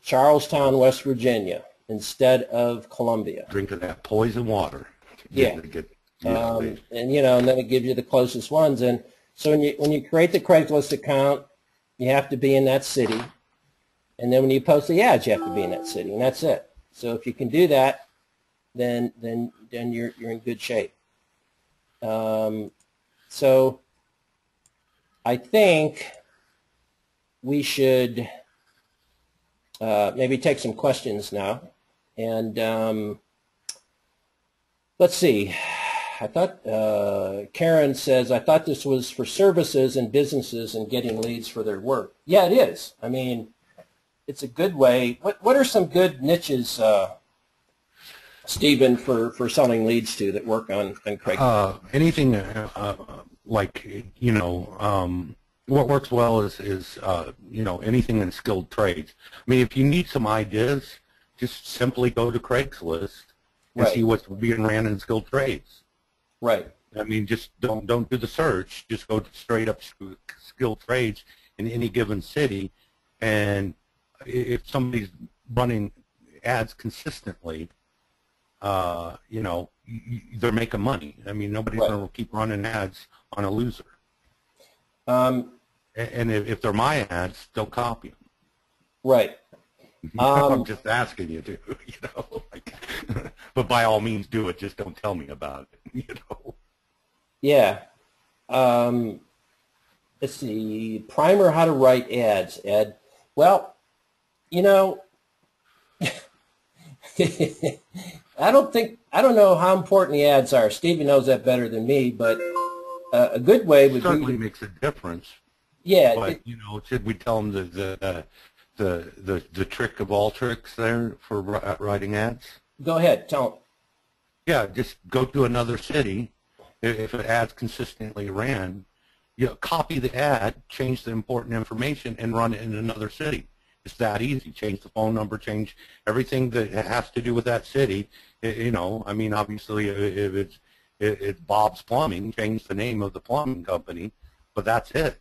Charlestown, West Virginia instead of Columbia. Drinking that poison water. Yeah. And you know, and then it gives you the closest ones. And so when you create the Craigslist account, you have to be in that city. And then when you post the ads, you have to be in that city, and that's it. So if you can do that, then you're in good shape. So I think we should maybe take some questions now. And let's see. I thought Karen says, I thought this was for services and businesses and getting leads for their work. Yeah, it is. I mean, it's a good way. What are some good niches, Stephen, for selling leads to that work on Craigslist? Anything like, you know, what works well is you know, anything in skilled trades. I mean, if you need some ideas, just simply go to Craigslist and see what's being ran in skilled trades. Right. I mean, just don't do the search. Just go to straight up skilled trades in any given city, and if somebody's running ads consistently, you know, they're making money. I mean, nobody's going to keep running ads on a loser. And if they're my ads, they'll copy them. Right. I'm just asking you to, you know. Like, but by all means, do it. Just don't tell me about it, you know. Yeah. Let's see. Primer how to write ads, Ed. Well, you know, I don't know how important the ads are. Stevie knows that better than me, but a good way would certainly makes a difference. Yeah. But you know, should we tell them the trick of all tricks there for writing ads? Go ahead, tell them. Yeah, just go to another city. If an ad's consistently ran, you know, copy the ad, change the important information, and run it in another city. It's that easy. Change the phone number, change everything that has to do with that city. You know, I mean, obviously, if it's Bob's Plumbing, change the name of the plumbing company, but that's it.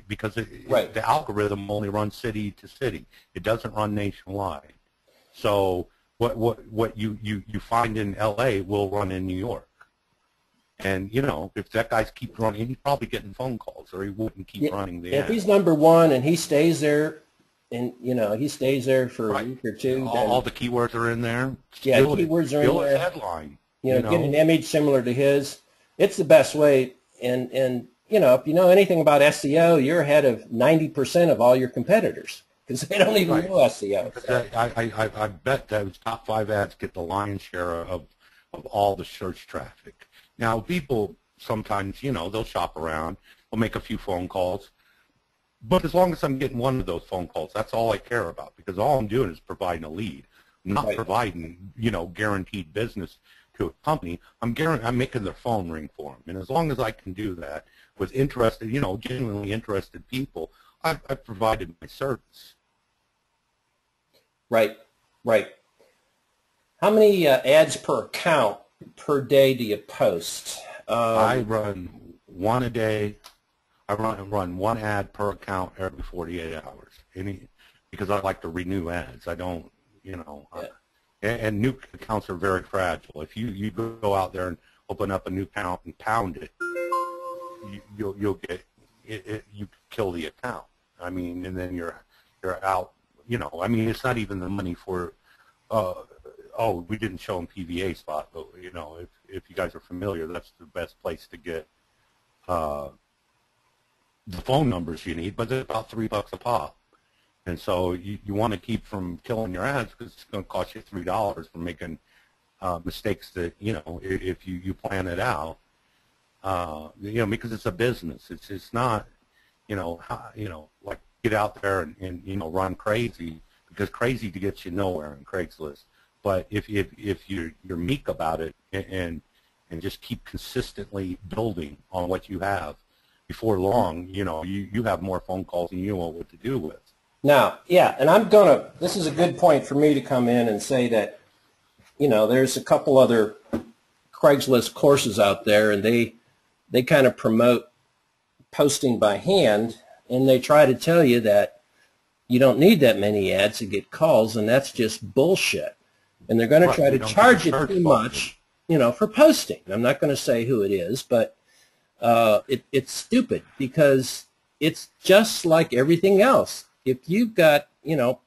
Because the algorithm only runs city to city. It doesn't run nationwide. So what you find in L.A. will run in New York. And, you know, if that guy's keep running, he's probably getting phone calls, or he wouldn't keep running the ad. If he's number one and he stays there, and, you know, he stays there for a week or two. All the keywords are in there. Yeah, keywords are in there. Headline. You know, get an image similar to his. It's the best way. And you know, if you know anything about SEO, you're ahead of 90% of all your competitors because they don't even know SEO. So. I bet those top 5 ads get the lion's share of all the search traffic. Now, people sometimes, you know, they'll shop around, they'll make a few phone calls, but as long as I'm getting one of those phone calls, that's all I care about, because all I'm doing is providing a lead. I'm not providing, you know, guaranteed business to a company. I'm making their phone ring for them, and as long as I can do that with interested, you know, genuinely interested people, I've provided my service. Right, right. How many ads per account per day do you post? I run one a day. I run one ad per account every 48 hours. Because I like to renew ads. I don't, you know, and new accounts are very fragile. If you go out there and open up a new account and pound it, you'll get it, you kill the account. I mean, and then you're out. You know, I mean, it's not even the money for. Oh, we didn't show them PVA spot, but you know, if you guys are familiar, that's the best place to get the phone numbers you need. But they're about $3 a pop, and so you want to keep from killing your ads because it's going to cost you $3 for making mistakes that, you know, if you plan it out. You know, because it's a business. It's not, you know, like get out there and you know, run crazy, because crazy to get you nowhere on Craigslist. But if you're meek about it and just keep consistently building on what you have, before long, you know, you have more phone calls than you know what to do with. Now, yeah, and this is a good point for me to come in and say that, you know, there's a couple other Craigslist courses out there, and they kind of promote posting by hand, and they try to tell you that you don't need that many ads to get calls, and that's just bullshit. And they're going to try to charge you too much, you know, for posting. I'm not going to say who it is, but it's stupid, because it's just like everything else. If you've got, you know,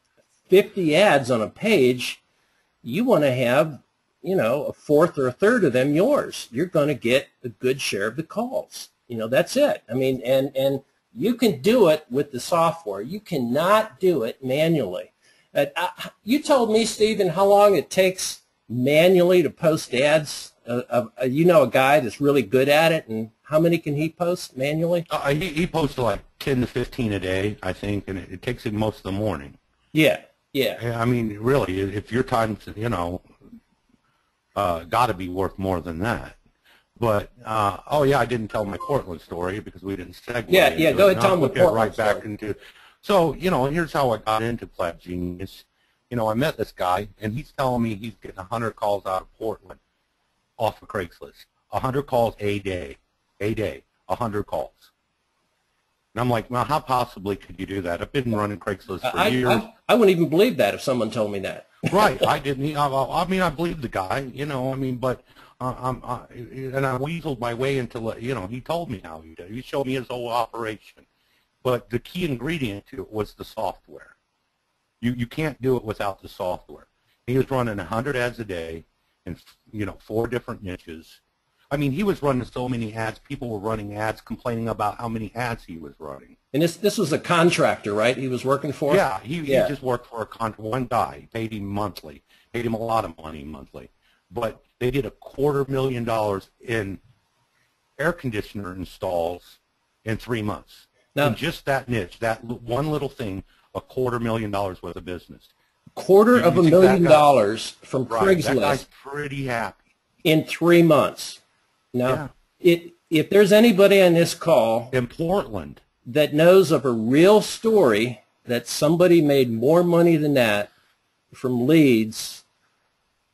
50 ads on a page, you want to have, you know, a fourth or a third of them yours. You're going to get a good share of the calls. You know, that's it. I mean, and you can do it with the software. You cannot do it manually. You told me, Stephen, how long it takes manually to post ads. You know a guy that's really good at it, and how many can he post manually? He posts like 10 to 15 a day, I think, and it takes him most of the morning. Yeah, yeah. I mean, really, if your time's, you know, got to be worth more than that. But, oh, yeah, I didn't tell my Portland story because we didn't segue. Yeah, go ahead, tell me the Portland right back into. So, you know, here's how I got into Plat Genius. You know, I met this guy, and he's telling me he's getting 100 calls out of Portland off of Craigslist. 100 calls a day, 100 calls. And I'm like, well, how possibly could you do that? I've been running Craigslist for years. I wouldn't even believe that if someone told me that. Right, I didn't. I mean, I believe the guy, you know. I mean, but and I weaseled my way into, you know, he told me how he did. He showed me his whole operation. But the key ingredient to it was the software. You can't do it without the software. He was running 100 ads a day in, you know, 4 different niches. I mean, he was running so many ads. People were running ads, complaining about how many ads he was running. And this was a contractor, right? He was working for? Yeah, he just worked for one guy. He paid him monthly. Paid him a lot of money monthly. But they did $250,000 in air conditioner installs in 3 months. Now, in just that niche, that one little thing, $250,000 worth of business. $250,000 from Craigslist. That guy's pretty happy. In 3 months. Now, if there's anybody on this call in Portland that knows of a real story that somebody made more money than that from leads,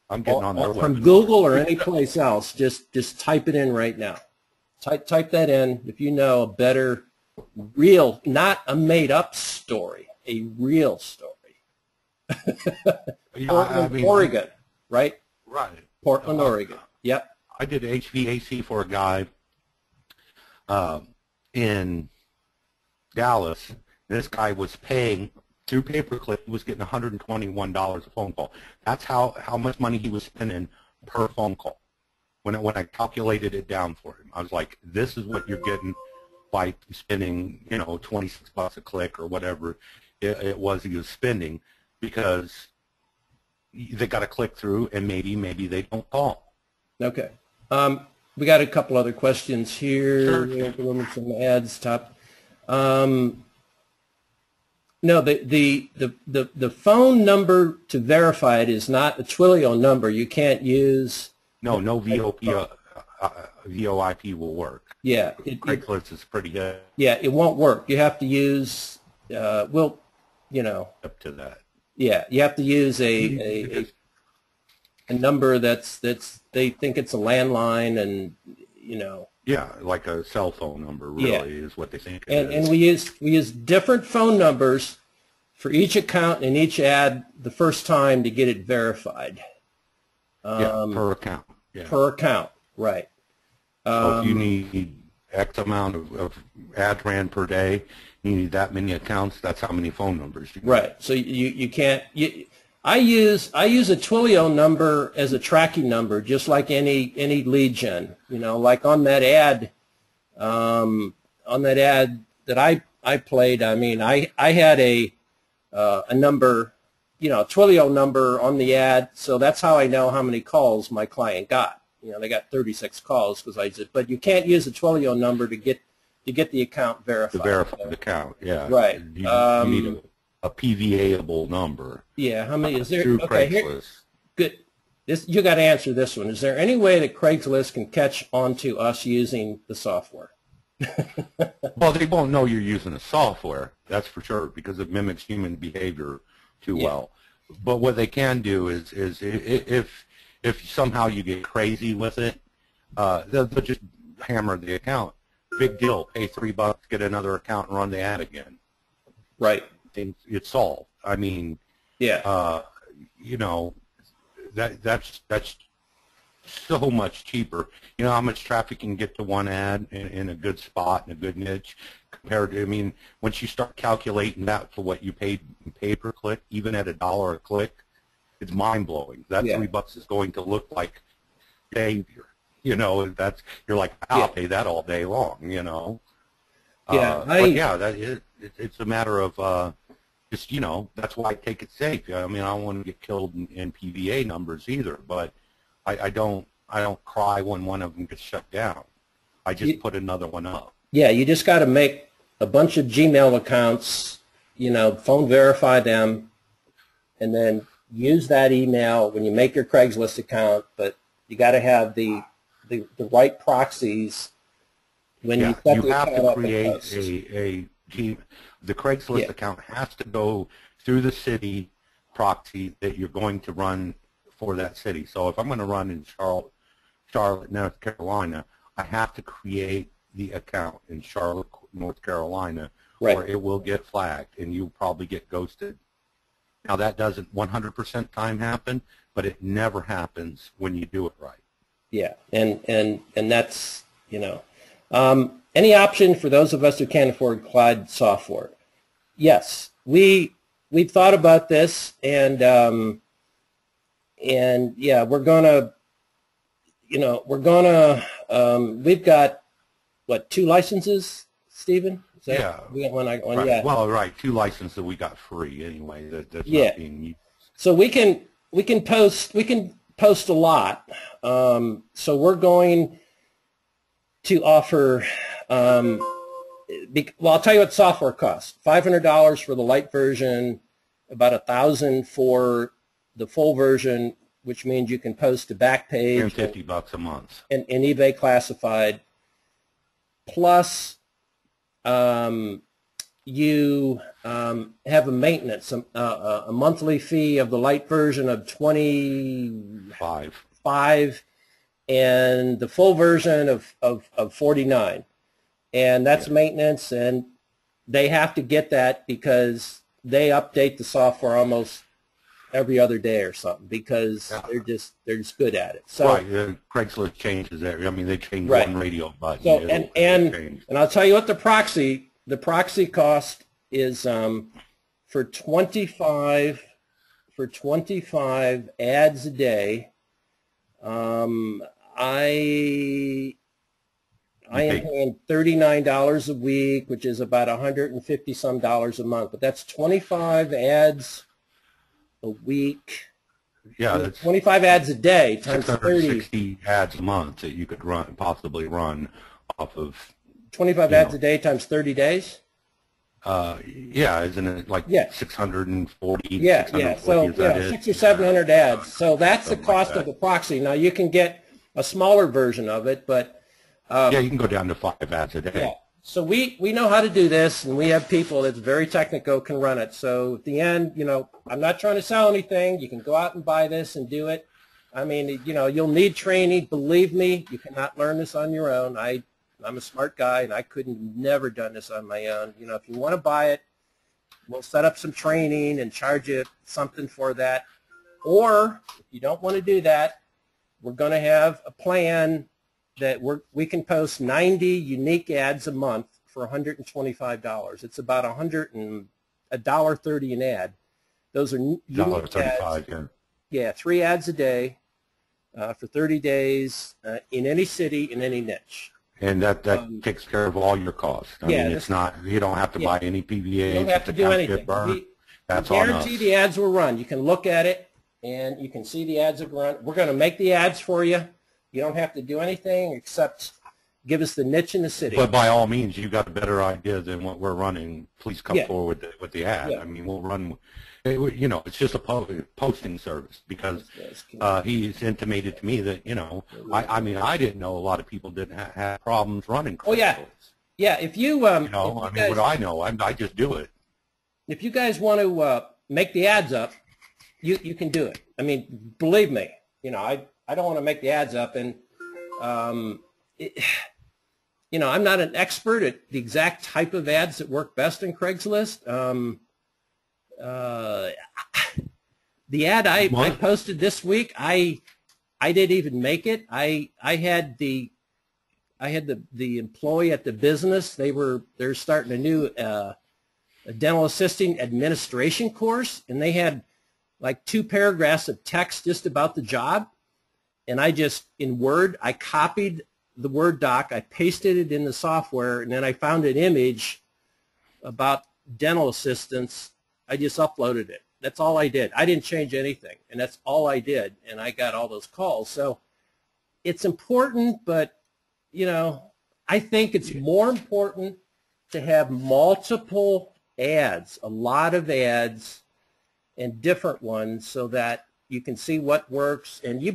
I'm getting on their from Google or any place else, just type it in right now. Type that in if you know a better, real, not a made-up story, a real story. Portland, Oregon, right? Right. Portland, Oregon. Yep. I did HVAC for a guy in Dallas. This guy was paying through pay-per-click. He was getting $121 a phone call. That's how much money he was spending per phone call. When I calculated it down for him, I was like, "This is what you're getting by spending, you know, 26 bucks a click or whatever it was he was spending, because they got to click through, and maybe they don't call. Okay. We got a couple other questions here. Sure. We'll go over some ads top. No, the phone number to verify it is not a Twilio number. You can't use. No VoIP will work. Yeah. Craigslist is pretty good. Yeah, it won't work. You have to use, well, you know. Up to that. Yeah, you have to use a number that's they think it's a landline, and you know. Yeah, like a cell phone number really is what they think it is. And we use different phone numbers for each account and each ad the first time to get it verified. Yeah, per account. Yeah. Per account, right. So if you need X amount of ads ran per day, you need that many accounts, that's how many phone numbers you need. Right. So you can't. I use a Twilio number as a tracking number, just like any lead gen. You know, like on that ad that I played. I mean, I had a number, you know, a Twilio number on the ad, so that's how I know how many calls my client got. You know, they got 36 calls because I did. But you can't use a Twilio number to get the account verified. To verify the account, yeah. Right. You need a PVA-able number. Yeah. How many is there? Through Okay. Craigslist. Good. You got to answer this one. Is there any way that Craigslist can catch on to us using the software? Well, they won't know you're using the software, that's for sure, because it mimics human behavior too well. But what they can do is if somehow you get crazy with it, they'll just hammer the account. Big deal. Pay $3, get another account, and run the ad again. Right. It's solved. I mean, yeah. You know, that's so much cheaper. You know how much traffic you can get to one ad in a good spot, in a good niche, compared to, I mean, once you start calculating that for what you paid per click, even at $1 a click, it's mind-blowing. That $3 is going to look like behavior. You know, you're like, I'll pay that all day long, you know. Yeah. But yeah, it's a matter of just, you know, that's why I take it safe. I mean, I don't want to get killed in PVA numbers either, but I don't cry when one of them gets shut down. I just put another one up. Yeah, you just got to make a bunch of Gmail accounts, you know, phone verify them, and then use that email when you make your Craigslist account. But you got to have the right proxies when you set the account up. You have to create the Craigslist account has to go through the city proxy that you're going to run for that city. So if I'm going to run in Charlotte, North Carolina, I have to create the account in Charlotte, North Carolina, or it will get flagged and you'll probably get ghosted. Now that doesn't 100% time happen, but it never happens when you do it right. Yeah, and that's, you know, any option for those of us who can't afford cloud software? Yes, we've thought about this, and yeah, we're gonna, you know, we've got what, 2 licenses, Stephen? Is that, yeah. We got one. Right. Yeah. Well, right, 2 licenses we got free anyway. That's not being used. So we can post a lot. So we're going to offer. Well, I'll tell you what software costs. $500 for the light version, about $1,000 for the full version, which means you can post a back page. And $50 a month. And eBay classified. Plus, you have a maintenance, a monthly fee of the light version of $25, and the full version of $49. And that's maintenance, and they have to get that because they update the software almost every other day or something, because they're just good at it. So right, Craigslist changes that. I mean, they change one radio button. So and I'll tell you what the proxy cost is for 25 ads a day. I am paying $39 a week, which is about $150 some a month. But that's 25 ads a week. Yeah, that's 25 ads a day times 660 ads a month that you could possibly run off of. 25 ads a day times 30 days? Yeah, isn't it like 640? Yeah, 640, so yeah, 600 or 700 ads. So that's the cost of the proxy. Now you can get a smaller version of it, but yeah, you can go down to 5 ads a day. Yeah. So we know how to do this, and we have people that's very technical can run it. So at the end, I'm not trying to sell anything. You can go out and buy this and do it. I mean, you'll need training. Believe me, you cannot learn this on your own. I'm a smart guy, and I couldn't never done this on my own. If you want to buy it, we'll set up some training and charge you something for that. Or if you don't want to do that, we're going to have a plan that we can post 90 unique ads a month for $125. It's about $1.30 an ad. Those are unique ads. Yeah, 3 ads a day for 30 days in any city, in any niche. And that takes care of all your costs. I mean, it's not, you don't have to buy any PVAs. You don't have to do anything. That's on us. Guarantee the ads will run. You can look at it, and you can see the ads will run. We're going to make the ads for you. You don't have to do anything except give us the niche in the city. But by all means, you've got a better idea than what we're running. Please come forward with the ad. I mean, we'll run. It's just a posting service because he's intimated to me that I mean, I didn't know a lot of people didn't have problems running Craigslist. Oh yeah, yeah. If you I mean, what do I know? I just do it. If you guys want to make the ads up, you can do it. I mean, believe me. I don't want to make the ads up, and I'm not an expert at the exact type of ads that work best in Craigslist. The ad I posted this week, I didn't even make it. I had the employee at the business. They're starting a new a dental assisting administration course, and they had like 2 paragraphs of text just about the job. And I just, in Word, I copied the Word doc, I pasted it in the software, and then I found an image about dental assistants. I just uploaded it. That's all I did. I didn't change anything, and that's all I did, and I got all those calls. So it's important, but, I think it's more important to have multiple ads, a lot of ads, and different ones so that you can see what works, and you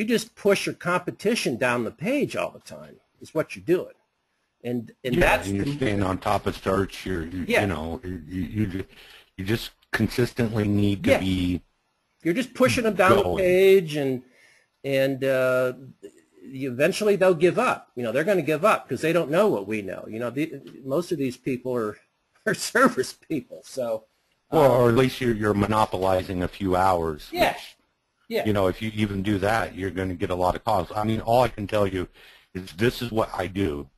just push your competition down the page all the time is what you're doing, and that's you're staying on top of search. You just consistently need to be. You're just pushing them down the page, and eventually they'll give up. They're going to give up because they don't know what we know. Most of these people are service people, so. Or at least you're monopolizing a few hours. Yeah. Which, if you even do that, you're going to get a lot of calls. I mean, all I can tell you is this is what I do,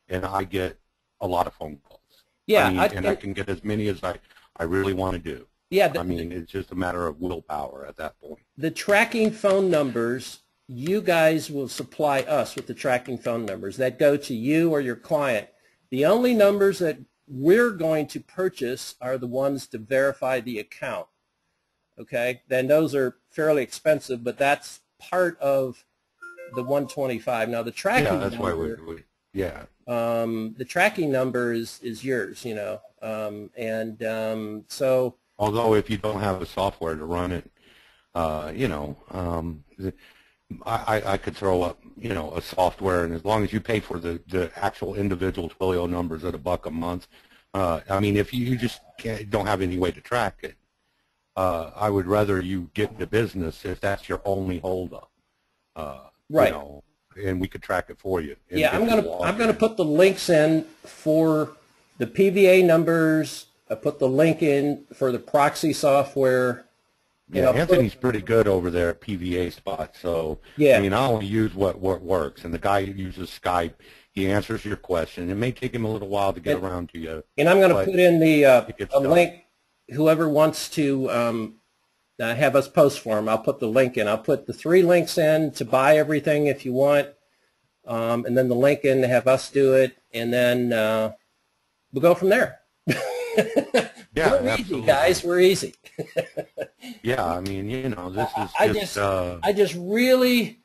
and I get a lot of phone calls. Yeah. I can get as many as I really want to do. Yeah. I mean, it's just a matter of willpower at that point. The tracking phone numbers, you guys will supply us with the tracking phone numbers that go to you or your client. The only numbers that we're going to purchase are the ones to verify the account. Okay, then those are fairly expensive, but that's part of the 125. Now the tracking number, why the tracking number is yours, so. Although if you don't have the software to run it, I could throw up, a software, and as long as you pay for the actual individual Twilio numbers at $1 a month, I mean, if you just don't have any way to track it, I would rather you get into business if that's your only holdup. Right. And we could track it for you. Yeah, I'm gonna put the links in for the PVA numbers. I put the link in for the proxy software. Yeah, Anthony's pretty good over there at PVA Spot. So, I mean, I only use what works. And the guy who uses Skype, he answers your question. It may take him a little while to get around to you. And I'm going to put in a link. Whoever wants to have us post for him, I'll put the link in. I'll put the 3 links in to buy everything if you want. and then the Lincoln, have us do it, and then we'll go from there. Yeah, We're absolutely. easy, guys. We're easy. Yeah, I mean, you know, this is I just really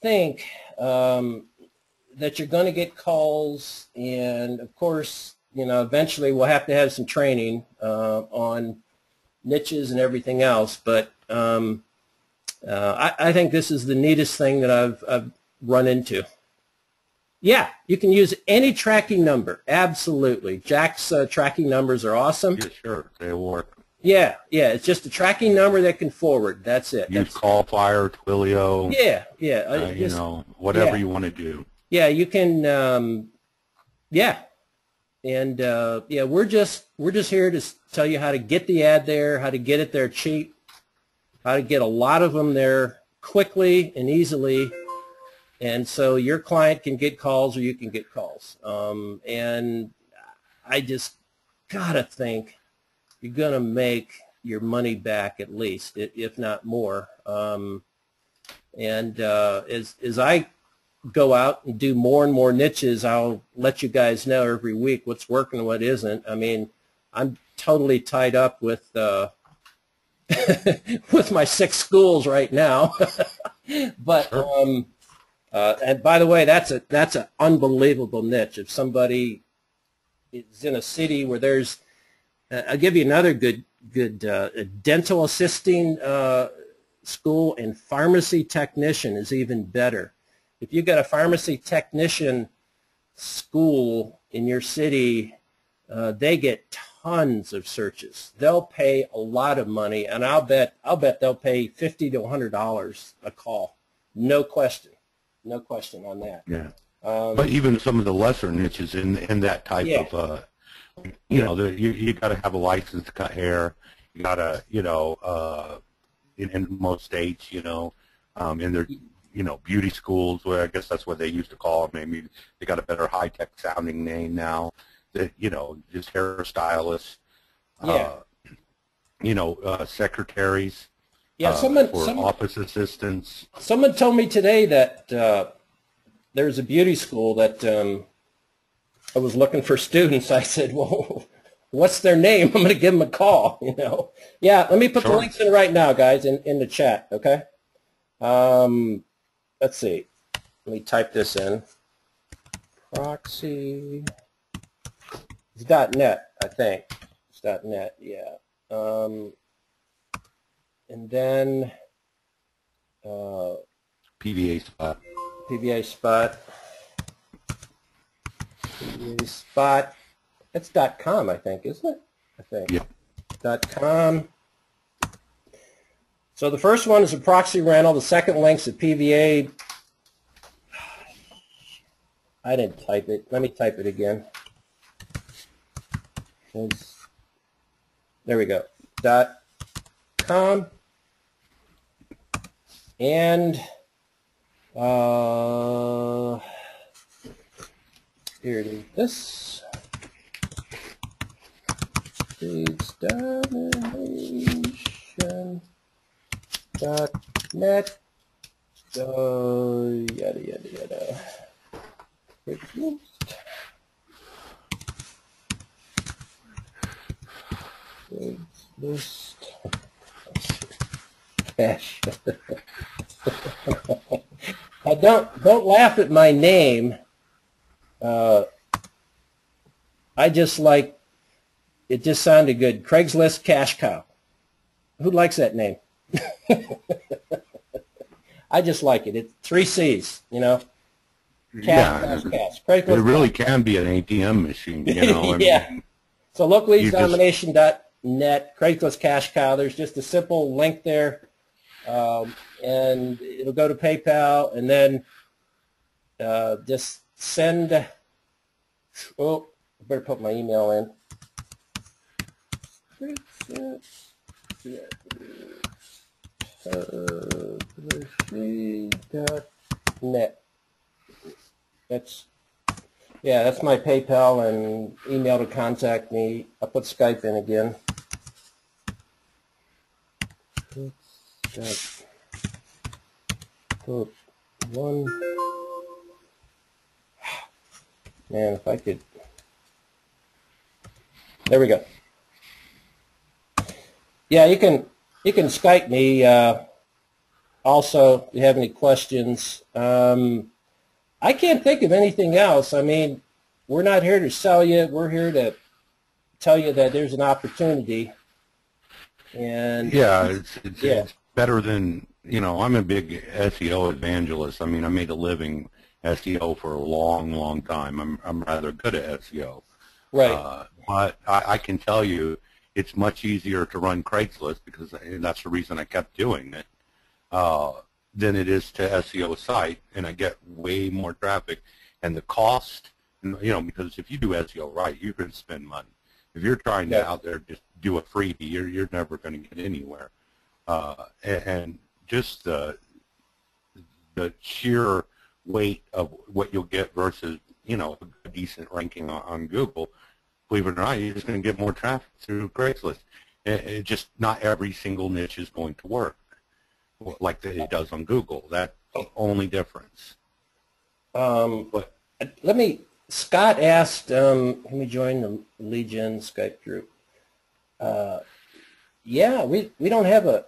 think that you're going to get calls, and of course, you know, eventually we'll have to have some training on niches and everything else. But I think this is the neatest thing that I've run into. Yeah, you can use any tracking number. Absolutely. Jack's tracking numbers are awesome. yeah, sure, they work. Yeah, yeah. It's just a tracking number that can forward. That's it. Use Callfire, Twilio. Yeah, yeah. You know, whatever you want to do. Yeah, you can. Yeah, and yeah, we're just here to tell you how to get the ad there, how to get it there cheap, how to get a lot of them there quickly and easily. And so your client can get calls, or you can get calls. And I just gotta think you're gonna make your money back at least, if not more. And as I go out and do more and more niches, I'll let you guys know every week what's working and what isn't. I mean, I'm totally tied up with with my 6 schools right now. But Sure. and by the way, that's an unbelievable niche. If somebody is in a city where there's, I'll give you another good dental assisting school, and pharmacy technician is even better. If you got a pharmacy technician school in your city, they get tons of searches. They'll pay a lot of money, and I'll bet they'll pay $50 to $100 a call. No question. No question on that. Yeah. But even some of the lesser niches in that type of, you know, you got to have a license to cut hair. You got to, you know, in most states, you know, in their, you know, beauty schools, where I guess that's what they used to call them. Maybe they got a better high-tech sounding name now. That, you know, just hairstylists. You know, secretaries. Yeah, office assistants. Someone told me today that there's a beauty school that I was looking for students. I said, well, what's their name? I'm going to give them a call, you know. Yeah, let me put the links in right now, guys, in the chat, okay? Let's see. Let me type this in. Proxy. It's .net, I think. It's .net, yeah. And then PVA spot. PVA spot. PVA spot. That's .com, I think, isn't it? I think. Yep. .com. So the first one is a proxy rental. The second link's a PVA. I didn't type it. Let me type it again. There we go. .com. And here it is. This leads domination.net. Yada yada yada. Craigslist. Cash. Don't laugh at my name. I just like, it just sounded good. Craigslist Cash Cow. Who likes that name? I just like it. It's 3 C's, you know. Cash. It really can be an ATM machine, you know. Yeah. So localleadsdomination.net, Craigslist Cash Cow. There's just a simple link there, and it'll go to PayPal, and then just send. Oh, I better put my email in. Net. That's my PayPal and email to contact me. I'll put Skype in again. Put 1 Man, if I could. There we go. Yeah, you can Skype me. Also, if you have any questions. I can't think of anything else. I mean, we're not here to sell you. We're here to tell you that there's an opportunity. And Yeah, yeah, it's better than, I'm a big SEO evangelist. I mean, I made a living SEO for a long, long time. I'm rather good at SEO. right. But I can tell you it's much easier to run Craigslist, because that's the reason I kept doing it, than it is to SEO a site, and I get way more traffic. And the cost, because if you do SEO right, you can spend money. If you're trying to out there just do a freebie, you're never going to get anywhere. And just the sheer weight of what you'll get versus, a decent ranking on Google, believe it or not, you're just going to get more traffic through Craigslist. It just not every single niche is going to work like it does on Google. That's the only difference. Scott asked, can we join the lead gen Skype group? Yeah, we don't have a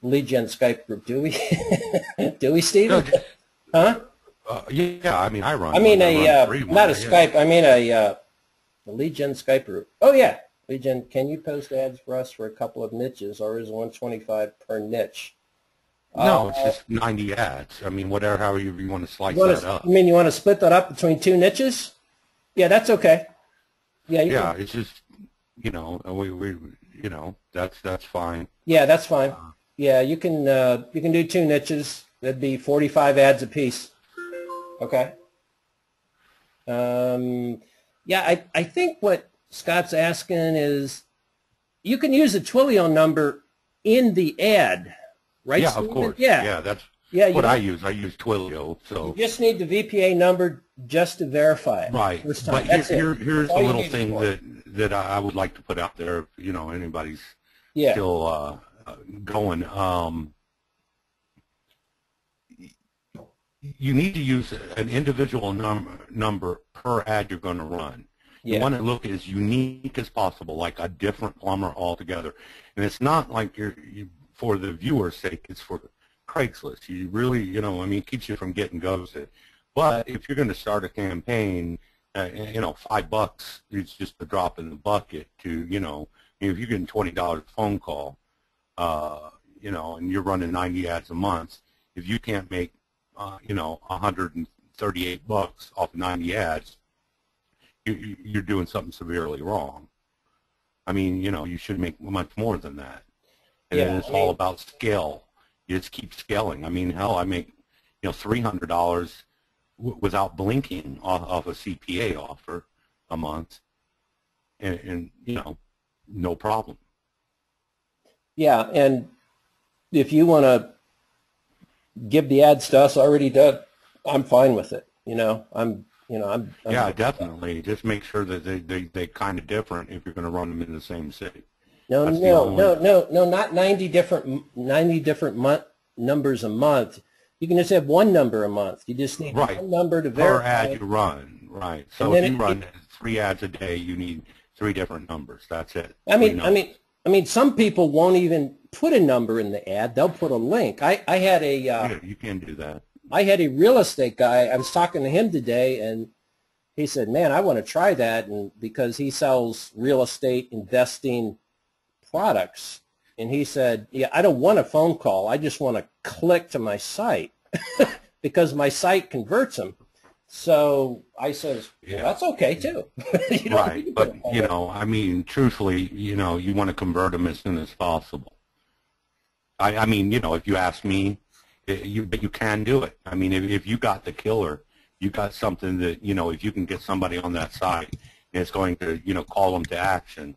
lead gen Skype group, do we? Do we, Steven? Huh? Yeah, I mean, I run. I mean, not a yeah. Skype. I mean a lead gen Skype group. Oh yeah, lead gen. Can you post ads for us for a couple of niches, or is $125 per niche? No, it's just 90 ads. I mean, however you want to slice that up. You mean you want to split that up between two niches? Yeah, that's okay. Yeah. It's just, that's fine. Yeah, that's fine. Yeah, you can do two niches. That'd be 45 ads a piece. Okay. Yeah, I think what Scott's asking is you can use a Twilio number in the ad, right? Yeah, Steven? of course. Yeah, that's yeah, what I use. I use Twilio. So you just need the VPA number just to verify it. Right. But here's a little thing that I would like to put out there. If, anybody's still going. You need to use an individual number per ad you're going to run. You want to look as unique as possible, like a different plumber altogether. And it's not like for the viewer's sake, it's for Craigslist. You really, it keeps you from getting ghosted. But if you're going to start a campaign, $5 is just a drop in the bucket to, if you're getting $20 phone call, and you're running 90 ads a month, if you can't make $138 off of 90 ads, you're doing something severely wrong. I mean, you should make much more than that. And it's all about scale. You just keep scaling. I mean, hell, I make, $300 without blinking off a CPA offer a month, and no problem. Yeah, and if you want to give the ads to us already done, I'm fine with it. Yeah, definitely. Just make sure that they kind of different if you're going to run them in the same city. No, not 90 different numbers a month. You can just have one number a month. You just need one number to verify. Per ad you run, right. So if you run 3 ads a day, you need 3 different numbers. That's it. I mean, some people won't even put a number in the ad. They'll put a link. I had a you can do that. I had a real estate guy. I was talking to him today, and he said, "Man, I want to try that," and because he sells real estate investing products, and he said, "Yeah, I don't want a phone call. I just want to click to my site because my site converts them." So I says, well, that's okay too. Right, but I mean, truthfully, you want to convert them as soon as possible. I mean, if you ask me, but you can do it. I mean, if you got the killer, you got something that, if you can get somebody on that site, and it's going to, call them to action,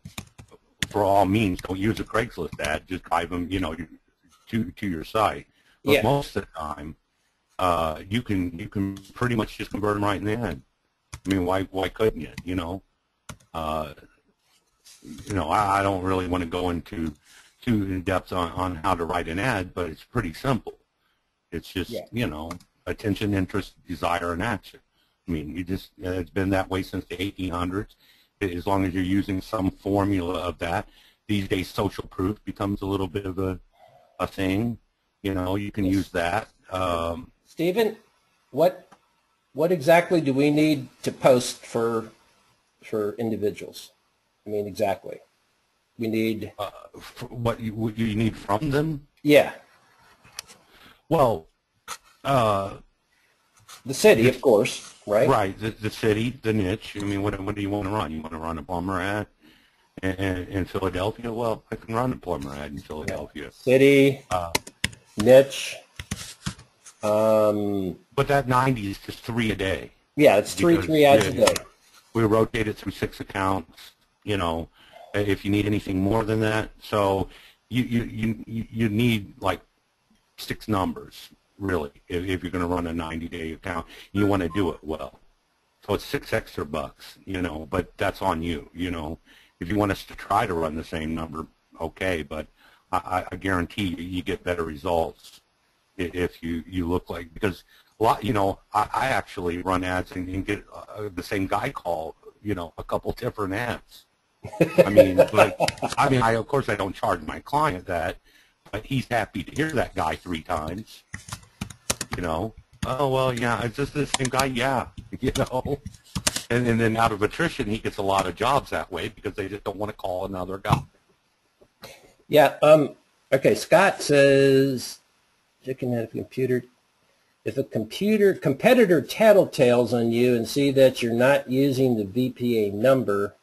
for all means, don't use a Craigslist ad. Just drive them, to your site. But most of the time, you can pretty much just convert them right in the ad. I mean, why couldn't you? I don't really want to go into too in depth on how to write an ad, but it's pretty simple. It's just attention, interest, desire, and action. I mean, it's been that way since the 1800s. As long as you're using some formula of that. These days, social proof becomes a little bit of a thing. You know, you can use that. Stephen, what exactly do we need to post for individuals? I mean, exactly. We need what you need from them? Yeah. Well, the city, of course, right? Right, the city, the niche. I mean, what do you want to run? You want to run a plumber ad in Philadelphia? Well, I can run a plumber ad in Philadelphia. City, niche. But that 90 is just 3 a day. Yeah, it's three ads a day. We rotate it through 6 accounts. You know, if you need anything more than that, so you need like 6 numbers. Really, if you're going to run a 90-day account, you want to do it well. So it's $6 extra, you know, but that's on you, you know. If you want us to try to run the same number, okay, but I guarantee you get better results if you look like, because a lot, you know, I actually run ads and get the same guy call, you know, a couple different ads. I mean, of course I don't charge my client that, but he's happy to hear that guy 3 times. You know, oh, well, yeah, it's just the same guy, yeah, you know. And then out of attrition, he gets a lot of jobs that way because they just don't want to call another guy. Yeah, okay, Scott says, checking out if a competitor tattletales on you and see that you're not using the VPA number,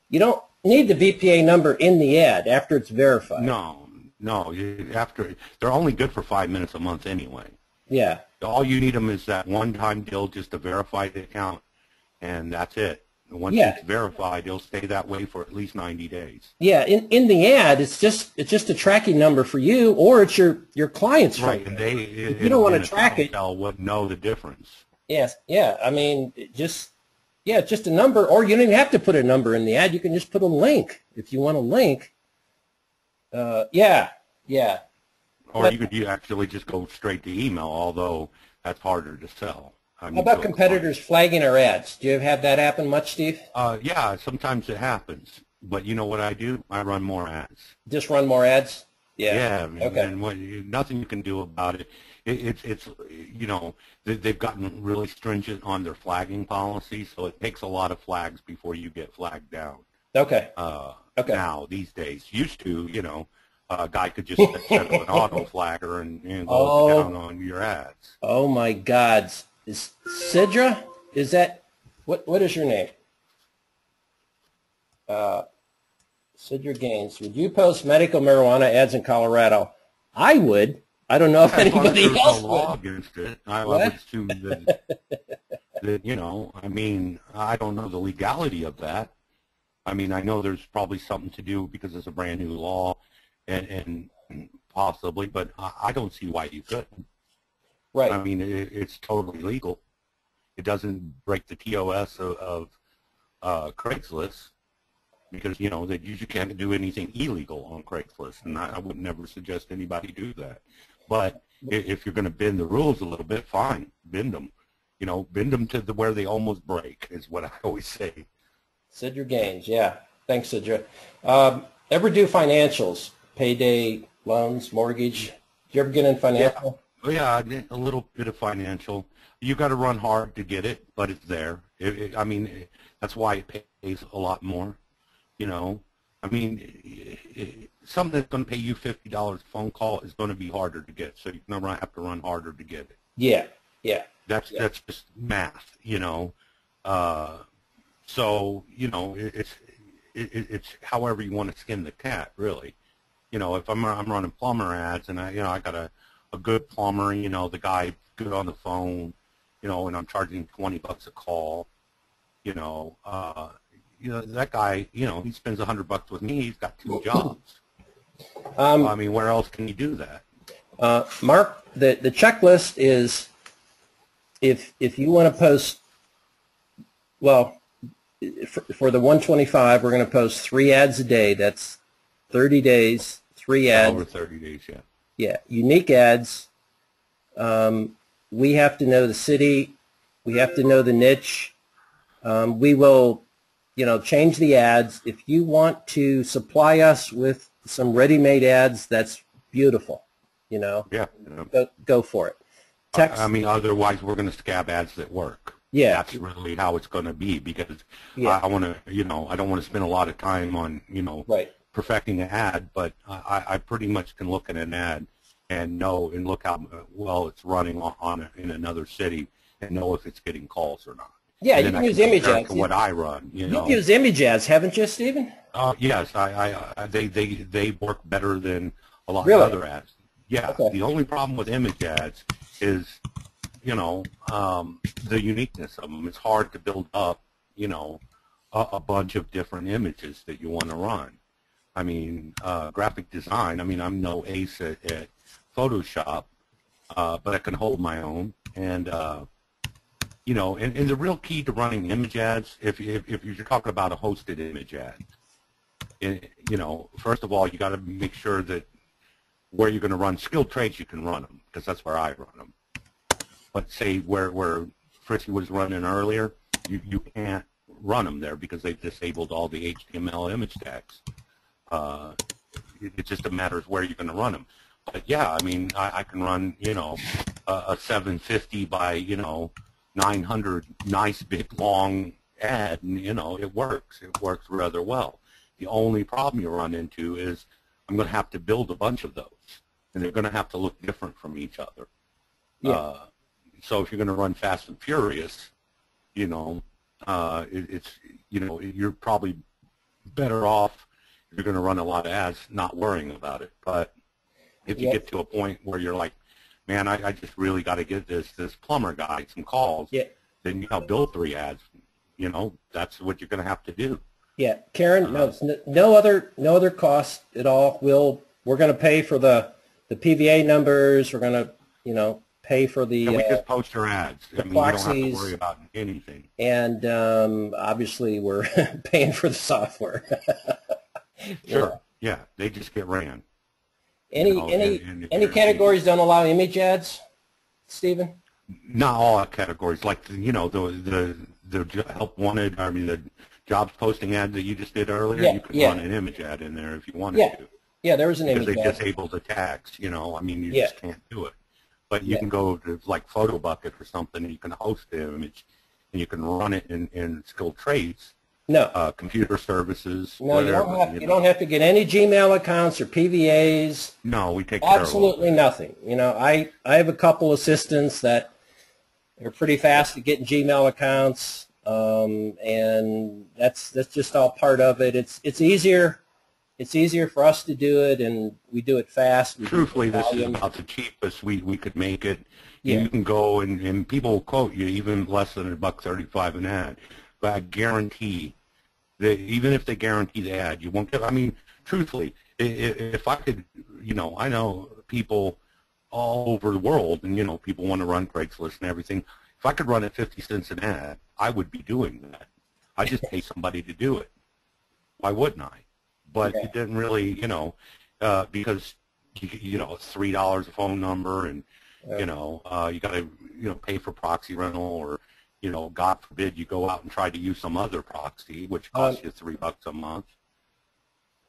you don't need the VPA number in the ad after it's verified. No, they're only good for 5 minutes a month anyway. Yeah. All you need them is that one-time deal just to verify the account, and that's it. Once it's verified, it'll stay that way for at least 90 days. Yeah, in the ad, it's just a tracking number for you, or it's your client's phone. Right, and if you don't want to track it, they'll know the difference. Yes, yeah. I mean, just a number, or you don't even have to put a number in the ad. You can just put a link if you want a link. Yeah. Or you actually just go straight to email, although that's harder to sell. How about competitors flagging our ads? Do you ever have that happen much, Steve? Yeah, sometimes it happens. But you know what I do? I run more ads. Just run more ads? Yeah. Okay. And nothing you can do about it. It's you know, they've gotten really stringent on their flagging policy, so it takes a lot of flags before you get flagged down. Okay. Now, these days. Used to, you know, a guy could just set an auto flagger and go down on your ads. Oh, my God. Is Sidra? Is that, what is your name? Sidra Gaines. Would you post medical marijuana ads in Colorado? I would. I don't know if anybody else would. Law against it. I would assume that, you know, I mean, I don't know the legality of that. I mean, I know there's probably something to do because it's a brand new law, and possibly, but I don't see why you couldn't. Right. I mean, it's totally legal. It doesn't break the TOS of Craigslist because, you know, that you can't do anything illegal on Craigslist, and I would never suggest anybody do that. But if you're going to bend the rules a little bit, fine, bend them. You know, bend them to where they almost break is what I always say. Sidra Gaines, yeah. Thanks, Sidra. Ever do financials, payday loans, mortgage? Did you ever get in financial? Yeah, a little bit of financial. You got to run hard to get it, but it's there. I mean, that's why it pays a lot more. You know, I mean, something that's going to pay you $50 a phone call is going to be harder to get, so you're going to have to run harder to get it. Yeah. That's just math, you know. So, you know, it's however you want to skin the cat, really. You know, if I'm running plumber ads and I got a good plumber, you know, the guy good on the phone, you know, and I'm charging $20 a call, you know, that guy, you know, he spends $100 with me, he's got 2 jobs. I mean, where else can you do that? Mark, the checklist is if you want to post, well, for the 125, we're going to post 3 ads a day. That's 30 days, 3 ads. Over 30 days, yeah. Yeah, unique ads. We have to know the city. We have to know the niche. We will, change the ads. If you want to supply us with some ready-made ads, that's beautiful. Yeah. Go for it. Text. I mean, otherwise we're going to scab ads that work. Yeah. That's really how it's going to be, because Yeah. I want to, I don't want to spend a lot of time on, Right. perfecting an ad, but I pretty much can look at an ad and know and look how well it's running in another city and know if it's getting calls or not. Yeah, and you then can I use image compare it ads. to what I run. You've used image ads, haven't you, Stephen? Yes, they work better than a lot Really? of other ads. Yeah, Okay. The only problem with image ads is, the uniqueness of them. It's hard to build up, a bunch of different images that you want to run. I mean, graphic design, I'm no ace at Photoshop, but I can hold my own. And, and the real key to running image ads, if you're talking about a hosted image ad, first of all, you got to make sure that where you're going to run skilled trades, you can run them, because that's where I run them. But say where Fritzy was running earlier, you can't run them there because they've disabled all the HTML image tags. It's just a matter of where you're going to run them. But yeah, I can run, a 750 by, 900 nice big long ad, and, it works. It works rather well. The only problem you run into is I'm going to have to build a bunch of those, and they're going to have to look different from each other. Yeah. So if you're going to run Fast and Furious, you're probably better off if you're going to run a lot of ads not worrying about it. But if you get to a point where you're like, man, I just really got to get this plumber guy some calls, then build 3 ads. That's what you're going to have to do. Yeah, Karen, no other cost at all. We're going to pay for the PVA numbers. We're going to pay for the. We just post your ads. You don't have to worry about anything. And obviously, we're paying for the software. Sure. Yeah, they just get ran. Any categories don't allow image ads, Stephen? Not all categories. Like the help wanted. The jobs posting ad that you just did earlier. You could run an image ad in there if you wanted to. Yeah, there was an image ad. Because they disabled the tags. You just can't do it. But you can go to like Photo Bucket or something, and you can host the image, and you can run it in skilled trades. No. Computer services. No, whatever, you don't have to get any Gmail accounts or PVAs. No, we take care of absolutely nothing. I have a couple assistants that are pretty fast at getting Gmail accounts, and that's just all part of it. It's easier. It's easier for us to do it, and we do it fast. Truthfully, this is about the cheapest we could make it. Yeah. You can go and people will quote you even less than $1.35 an ad, but I guarantee that even if they guarantee the ad, you won't get. Truthfully, if I could, I know people all over the world, and people want to run Craigslist and everything. If I could run at 50 cents an ad, I would be doing that. I just pay somebody to do it. Why wouldn't I? But it didn't really, because it's $3 a phone number, and you got to pay for proxy rental, or God forbid you go out and try to use some other proxy, which costs you $3 a month.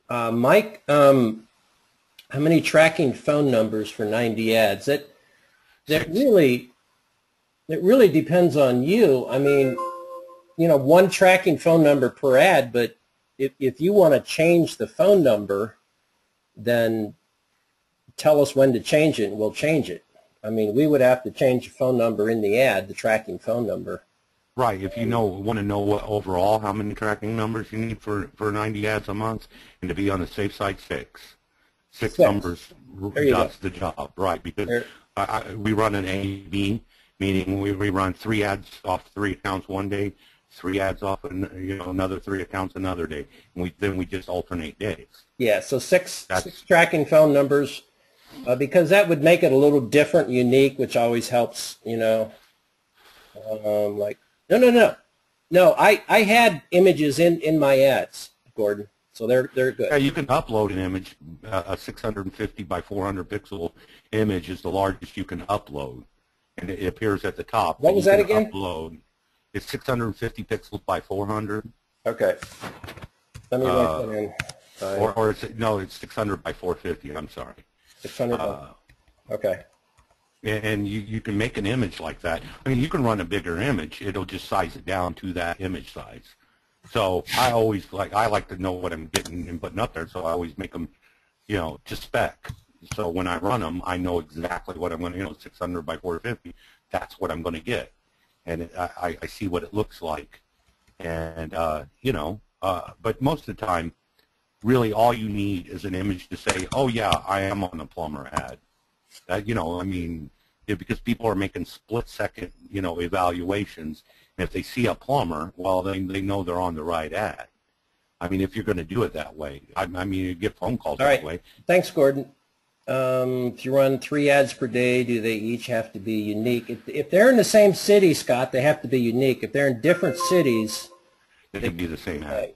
Mike, how many tracking phone numbers for 90 ads? That really depends on you. One tracking phone number per ad, but if you want to change the phone number, then tell us when to change it, and we'll change it. We would have to change the phone number in the ad, the tracking phone number. Right. If you want to know what overall how many tracking numbers you need for 90 ads a month, and to be on the safe side, 6. 6 numbers does the job. Right. Because we run an A/B, meaning we run 3 ads off 3 accounts one day, 3 ads off another 3 accounts another day, and then we just alternate days. Yeah. So six tracking phone numbers. Because that would make it a little different, unique, which always helps, No, I had images in my ads, Gordon, so they're good. Yeah, you can upload an image. A 650 by 400 pixel image is the largest you can upload, and it appears at the top. What was that again? Upload. It's 650 pixels by 400. Okay. Let me write that in. Or it's 600 by 450. I'm sorry. 600. Okay. And you can make an image like that. I mean, you can run a bigger image. It'll just size it down to that image size. So I like to know what I'm getting and putting up there. So I always make them, to spec. So when I run them, I know exactly what I'm going to, 600 by 450. That's what I'm going to get, and I see what it looks like, and but most of the time, really all you need is an image to say, oh yeah, I am on a plumber ad. Because people are making split-second, evaluations, and if they see a plumber, well, they know they're on the right ad. I mean, if you're going to do it that way, you get phone calls that way. Thanks, Gordon. If you run 3 ads per day, do they each have to be unique? If they're in the same city, Scott, they have to be unique. If they're in different cities, they can be the same ad.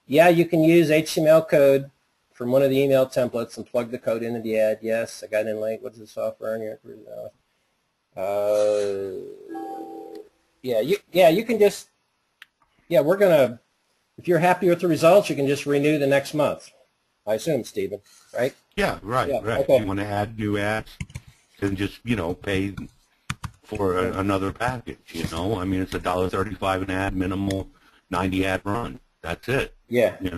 Yeah, you can use HTML code from one of the email templates and plug the code into the ad. Yes, I got in late. What's the software in here? You can just, we're going to, if you're happy with the results, you can just renew the next month. I assume, Stephen, right? Yeah, right. Okay. If you want to add new ads, then just, pay for another package, it's $1.35 an ad, minimal 90 ad run. That's it. Yeah. If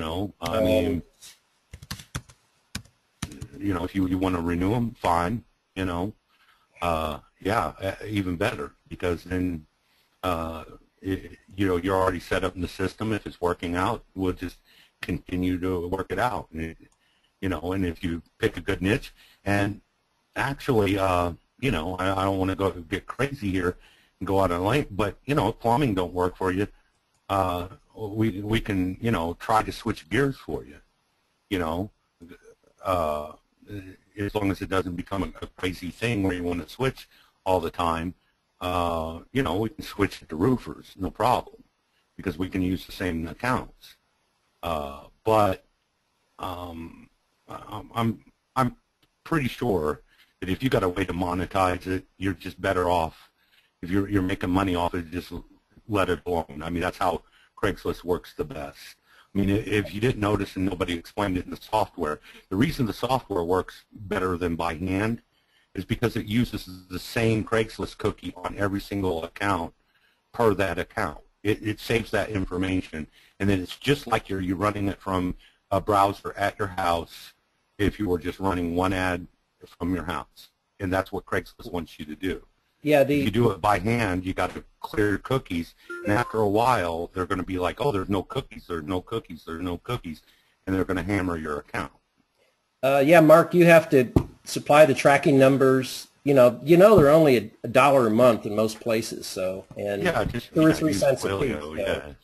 you want to renew them, fine, even better, because then, you're already set up in the system. If it's working out, we'll just continue to work it out. And, and if you pick a good niche, and actually, I don't want to get crazy here and go out on a limb, but, if plumbing don't work for you, we can, try to switch gears for you, as long as it doesn't become a crazy thing where you want to switch all the time. We can switch it to roofers, no problem, because we can use the same accounts. But I'm pretty sure that if you got a way to monetize it, you're just better off. If you're making money off it, just let it alone. I mean, that's how Craigslist works the best. I mean, if you didn't notice and nobody explained it in the software, the reason the software works better than by hand is because it uses the same Craigslist cookie on every single account per that account. It saves that information, and then it's just like you're running it from a browser at your house if you were just running one ad from your house, and that's what Craigslist wants you to do. Yeah, if you do it by hand, you got to clear your cookies, and after a while, they're going to be like, oh, there's no cookies, there's no cookies, there's no cookies, and they're going to hammer your account. Mark, you have to supply the tracking numbers. They're only $1 a month in most places, so, and just 2 or 3 cents a piece. So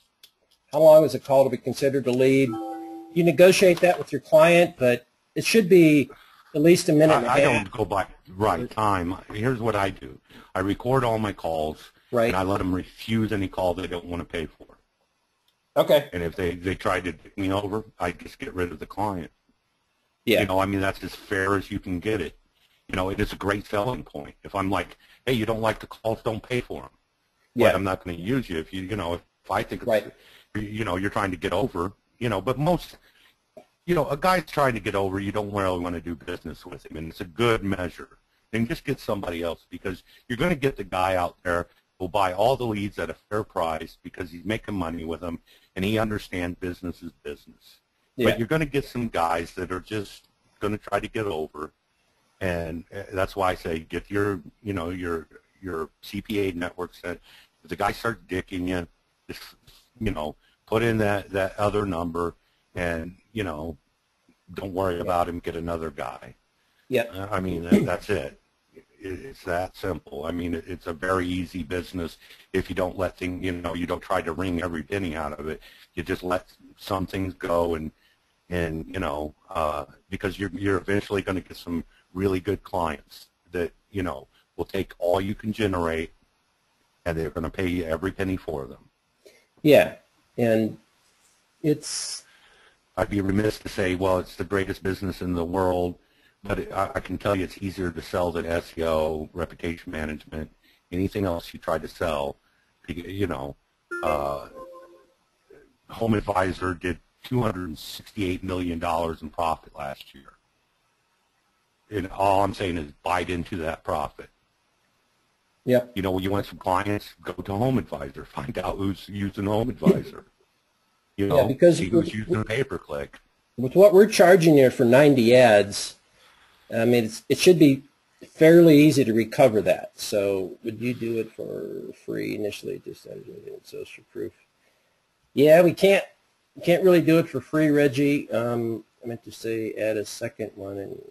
how long is a call to be considered a lead? You negotiate that with your client, but it should be at least a minute and a half. I don't go by time. Here's what I do. I record all my calls, and I let them refuse any call they don't want to pay for. Okay. And if they try to pick me over, I just get rid of the client. Yeah. That's as fair as you can get it. It is a great selling point. If I'm like, hey, you don't like the calls, don't pay for them. Yeah. But I'm not going to use you if if I think it's, you're trying to get over, but most, a guy's trying to get over, you don't really want to do business with him, and it's a good measure. Then just get somebody else, because you're going to get the guy out there who'll buy all the leads at a fair price because he's making money with them, and he understands business is business. Yeah. But you're going to get some guys that are just going to try to get over, and that's why I say get your CPA network set. If the guy starts dicking you, just, put in that other number, and, don't worry about him, get another guy. Yeah. I mean, that's it. It's that simple. I mean, it's a very easy business if you don't let things, you don't try to wring every penny out of it. You just let some things go, and because you're eventually going to get some really good clients that, will take all you can generate, and they're going to pay you every penny for them. Yeah, and I'd be remiss to say, well, it's the greatest business in the world but I can tell you it's easier to sell than SEO, reputation management, anything else you try to sell. You know, Home Advisor did $268 million in profit last year. And all I'm saying is bite into that profit. Yep. You know, you want some clients, go to Home Advisor. Find out who's using Home Advisor. You know, yeah, because see who's using pay-per-click. With what we're charging you for 90 ads, I mean, it should be fairly easy to recover that. So would you do it for free initially? Just social proof. Yeah, we can't really do it for free, Reggie. I meant to say add a second one and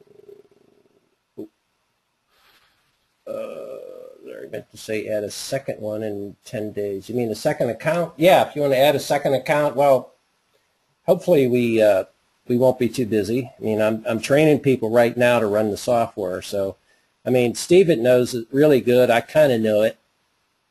I meant to say add a second one in 10 days. You mean a second account? Yeah, if you want to add a second account, well, hopefully we won't be too busy. I mean, I'm training people right now to run the software. So, I mean, Steve knows it really good. I kind of know it,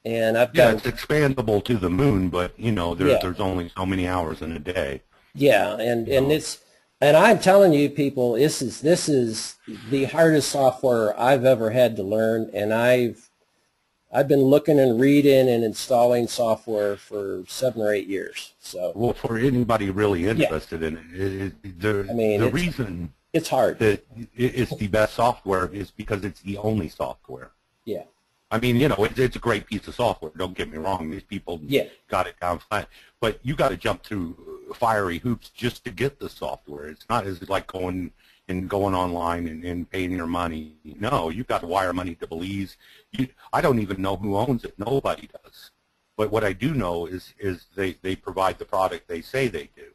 and I've got. Yeah, it's expandable to the moon, but you know, there's only so many hours in a day. Yeah, and I'm telling you, people, this is the hardest software I've ever had to learn, and I've been looking and reading and installing software for 7 or 8 years. So, well, for anybody really interested in it, the reason it's hard that it's the best software is because it's the only software. Yeah. I mean, you know, it's a great piece of software. Don't get me wrong; these people got it down flat. But you got to jump through fiery hoops just to get the software. It's not as like going online and paying your money. No, you've got to wire money to Belize. I don't even know who owns it. Nobody does. But what I do know is they provide the product they say they do.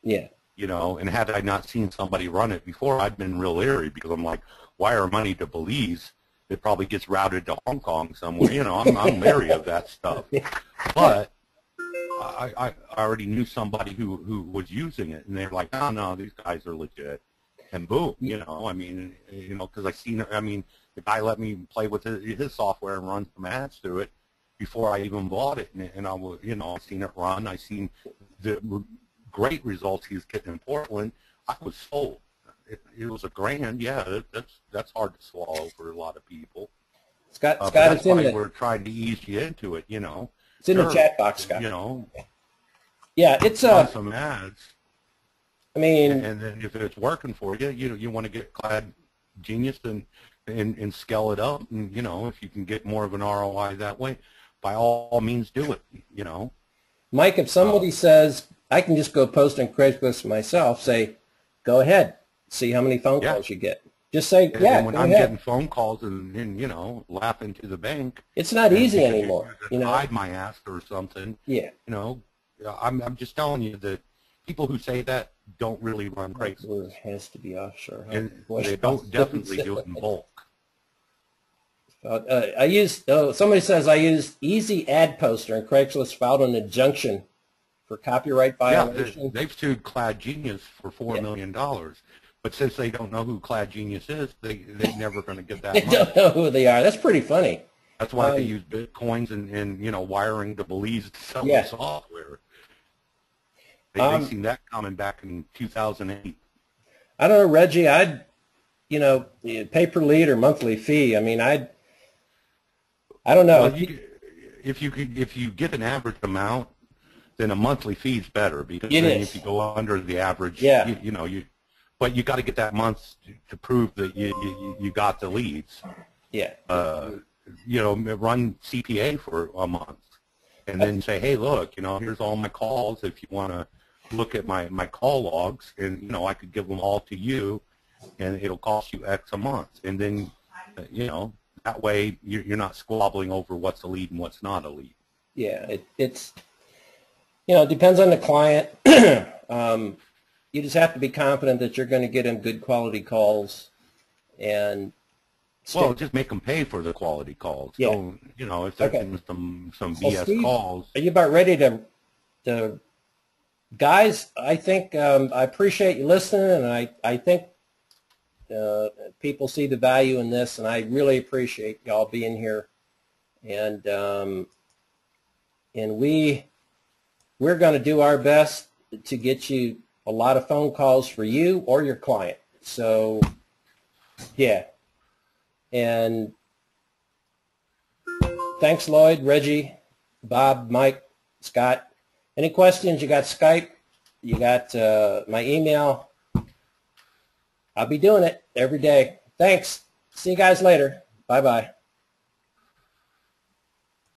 Yeah. You know, and had I not seen somebody run it before, I'd been real leery because I'm like, wire money to Belize. It probably gets routed to Hong Kong somewhere. You know, I'm leery of that stuff. But I already knew somebody who was using it, and they're like, oh, no, these guys are legit. And boom, you know, I mean, you know, because the guy let me play with his software and run some ads through it before I even bought it. And I was, you know, I've seen it run. I've seen the great results he's getting in Portland. I was sold. It was $1,000. Yeah, that's hard to swallow for a lot of people. Scott, that's why we're trying to ease you into it, you know. It's in the chat box, Scott. You know. Yeah, it's run some ads. I mean, and then if it's working for you, you want to get Clad Genius and scale it up, and you know, if you can get more of an ROI that way, by all means do it. You know, Mike, if somebody says I can just go post on Craigslist myself, say, go ahead, see how many phone calls you get. Just say, and when I'm getting phone calls and you know, laughing to the bank, it's not easy anymore. You know, hide my ass or something. Yeah. You know, I'm just telling you that people who say that don't really run Craigslist. It has to be offshore. Huh? And they don't definitely do it in bulk. Somebody says I used Easy Ad Poster and Craigslist filed an injunction for copyright violation. Yeah, they've sued Clad Genius for $4 million. But since they don't know who Clad Genius is, they're never going to get that money. They don't know who they are. That's pretty funny. That's why they use bitcoins and you know, wiring to Belize to sell the software. They've seen that coming back in 2008. I don't know, Reggie. You know, pay per lead or monthly fee. I mean, I don't know. Well, if you get an average amount, then a monthly fee is better because if you go under the average, but you got to get that month to prove that you got the leads. Yeah. You know, run CPA for a month, and then say, hey, look, you know, here's all my calls. If you want to look at my call logs, and you know, I could give them all to you, and it'll cost you X a month, and then you know, that way you're not squabbling over what's a lead and what's not a lead. Yeah, it's you know, it depends on the client. You just have to be confident that you're going to get them good quality calls, and well, just make them pay for the quality calls. Yeah. So, you know, if they're getting some BS Steve, calls. Are you about ready to guys, I think I appreciate you listening, and I think people see the value in this, and I really appreciate y'all being here. And we're going to do our best to get you a lot of phone calls for you or your client. So Yeah. And thanks, Lloyd, Reggie, Bob, Mike, Scott. Any questions? You got Skype. You got my email. I'll be doing it every day. Thanks. See you guys later. Bye-bye.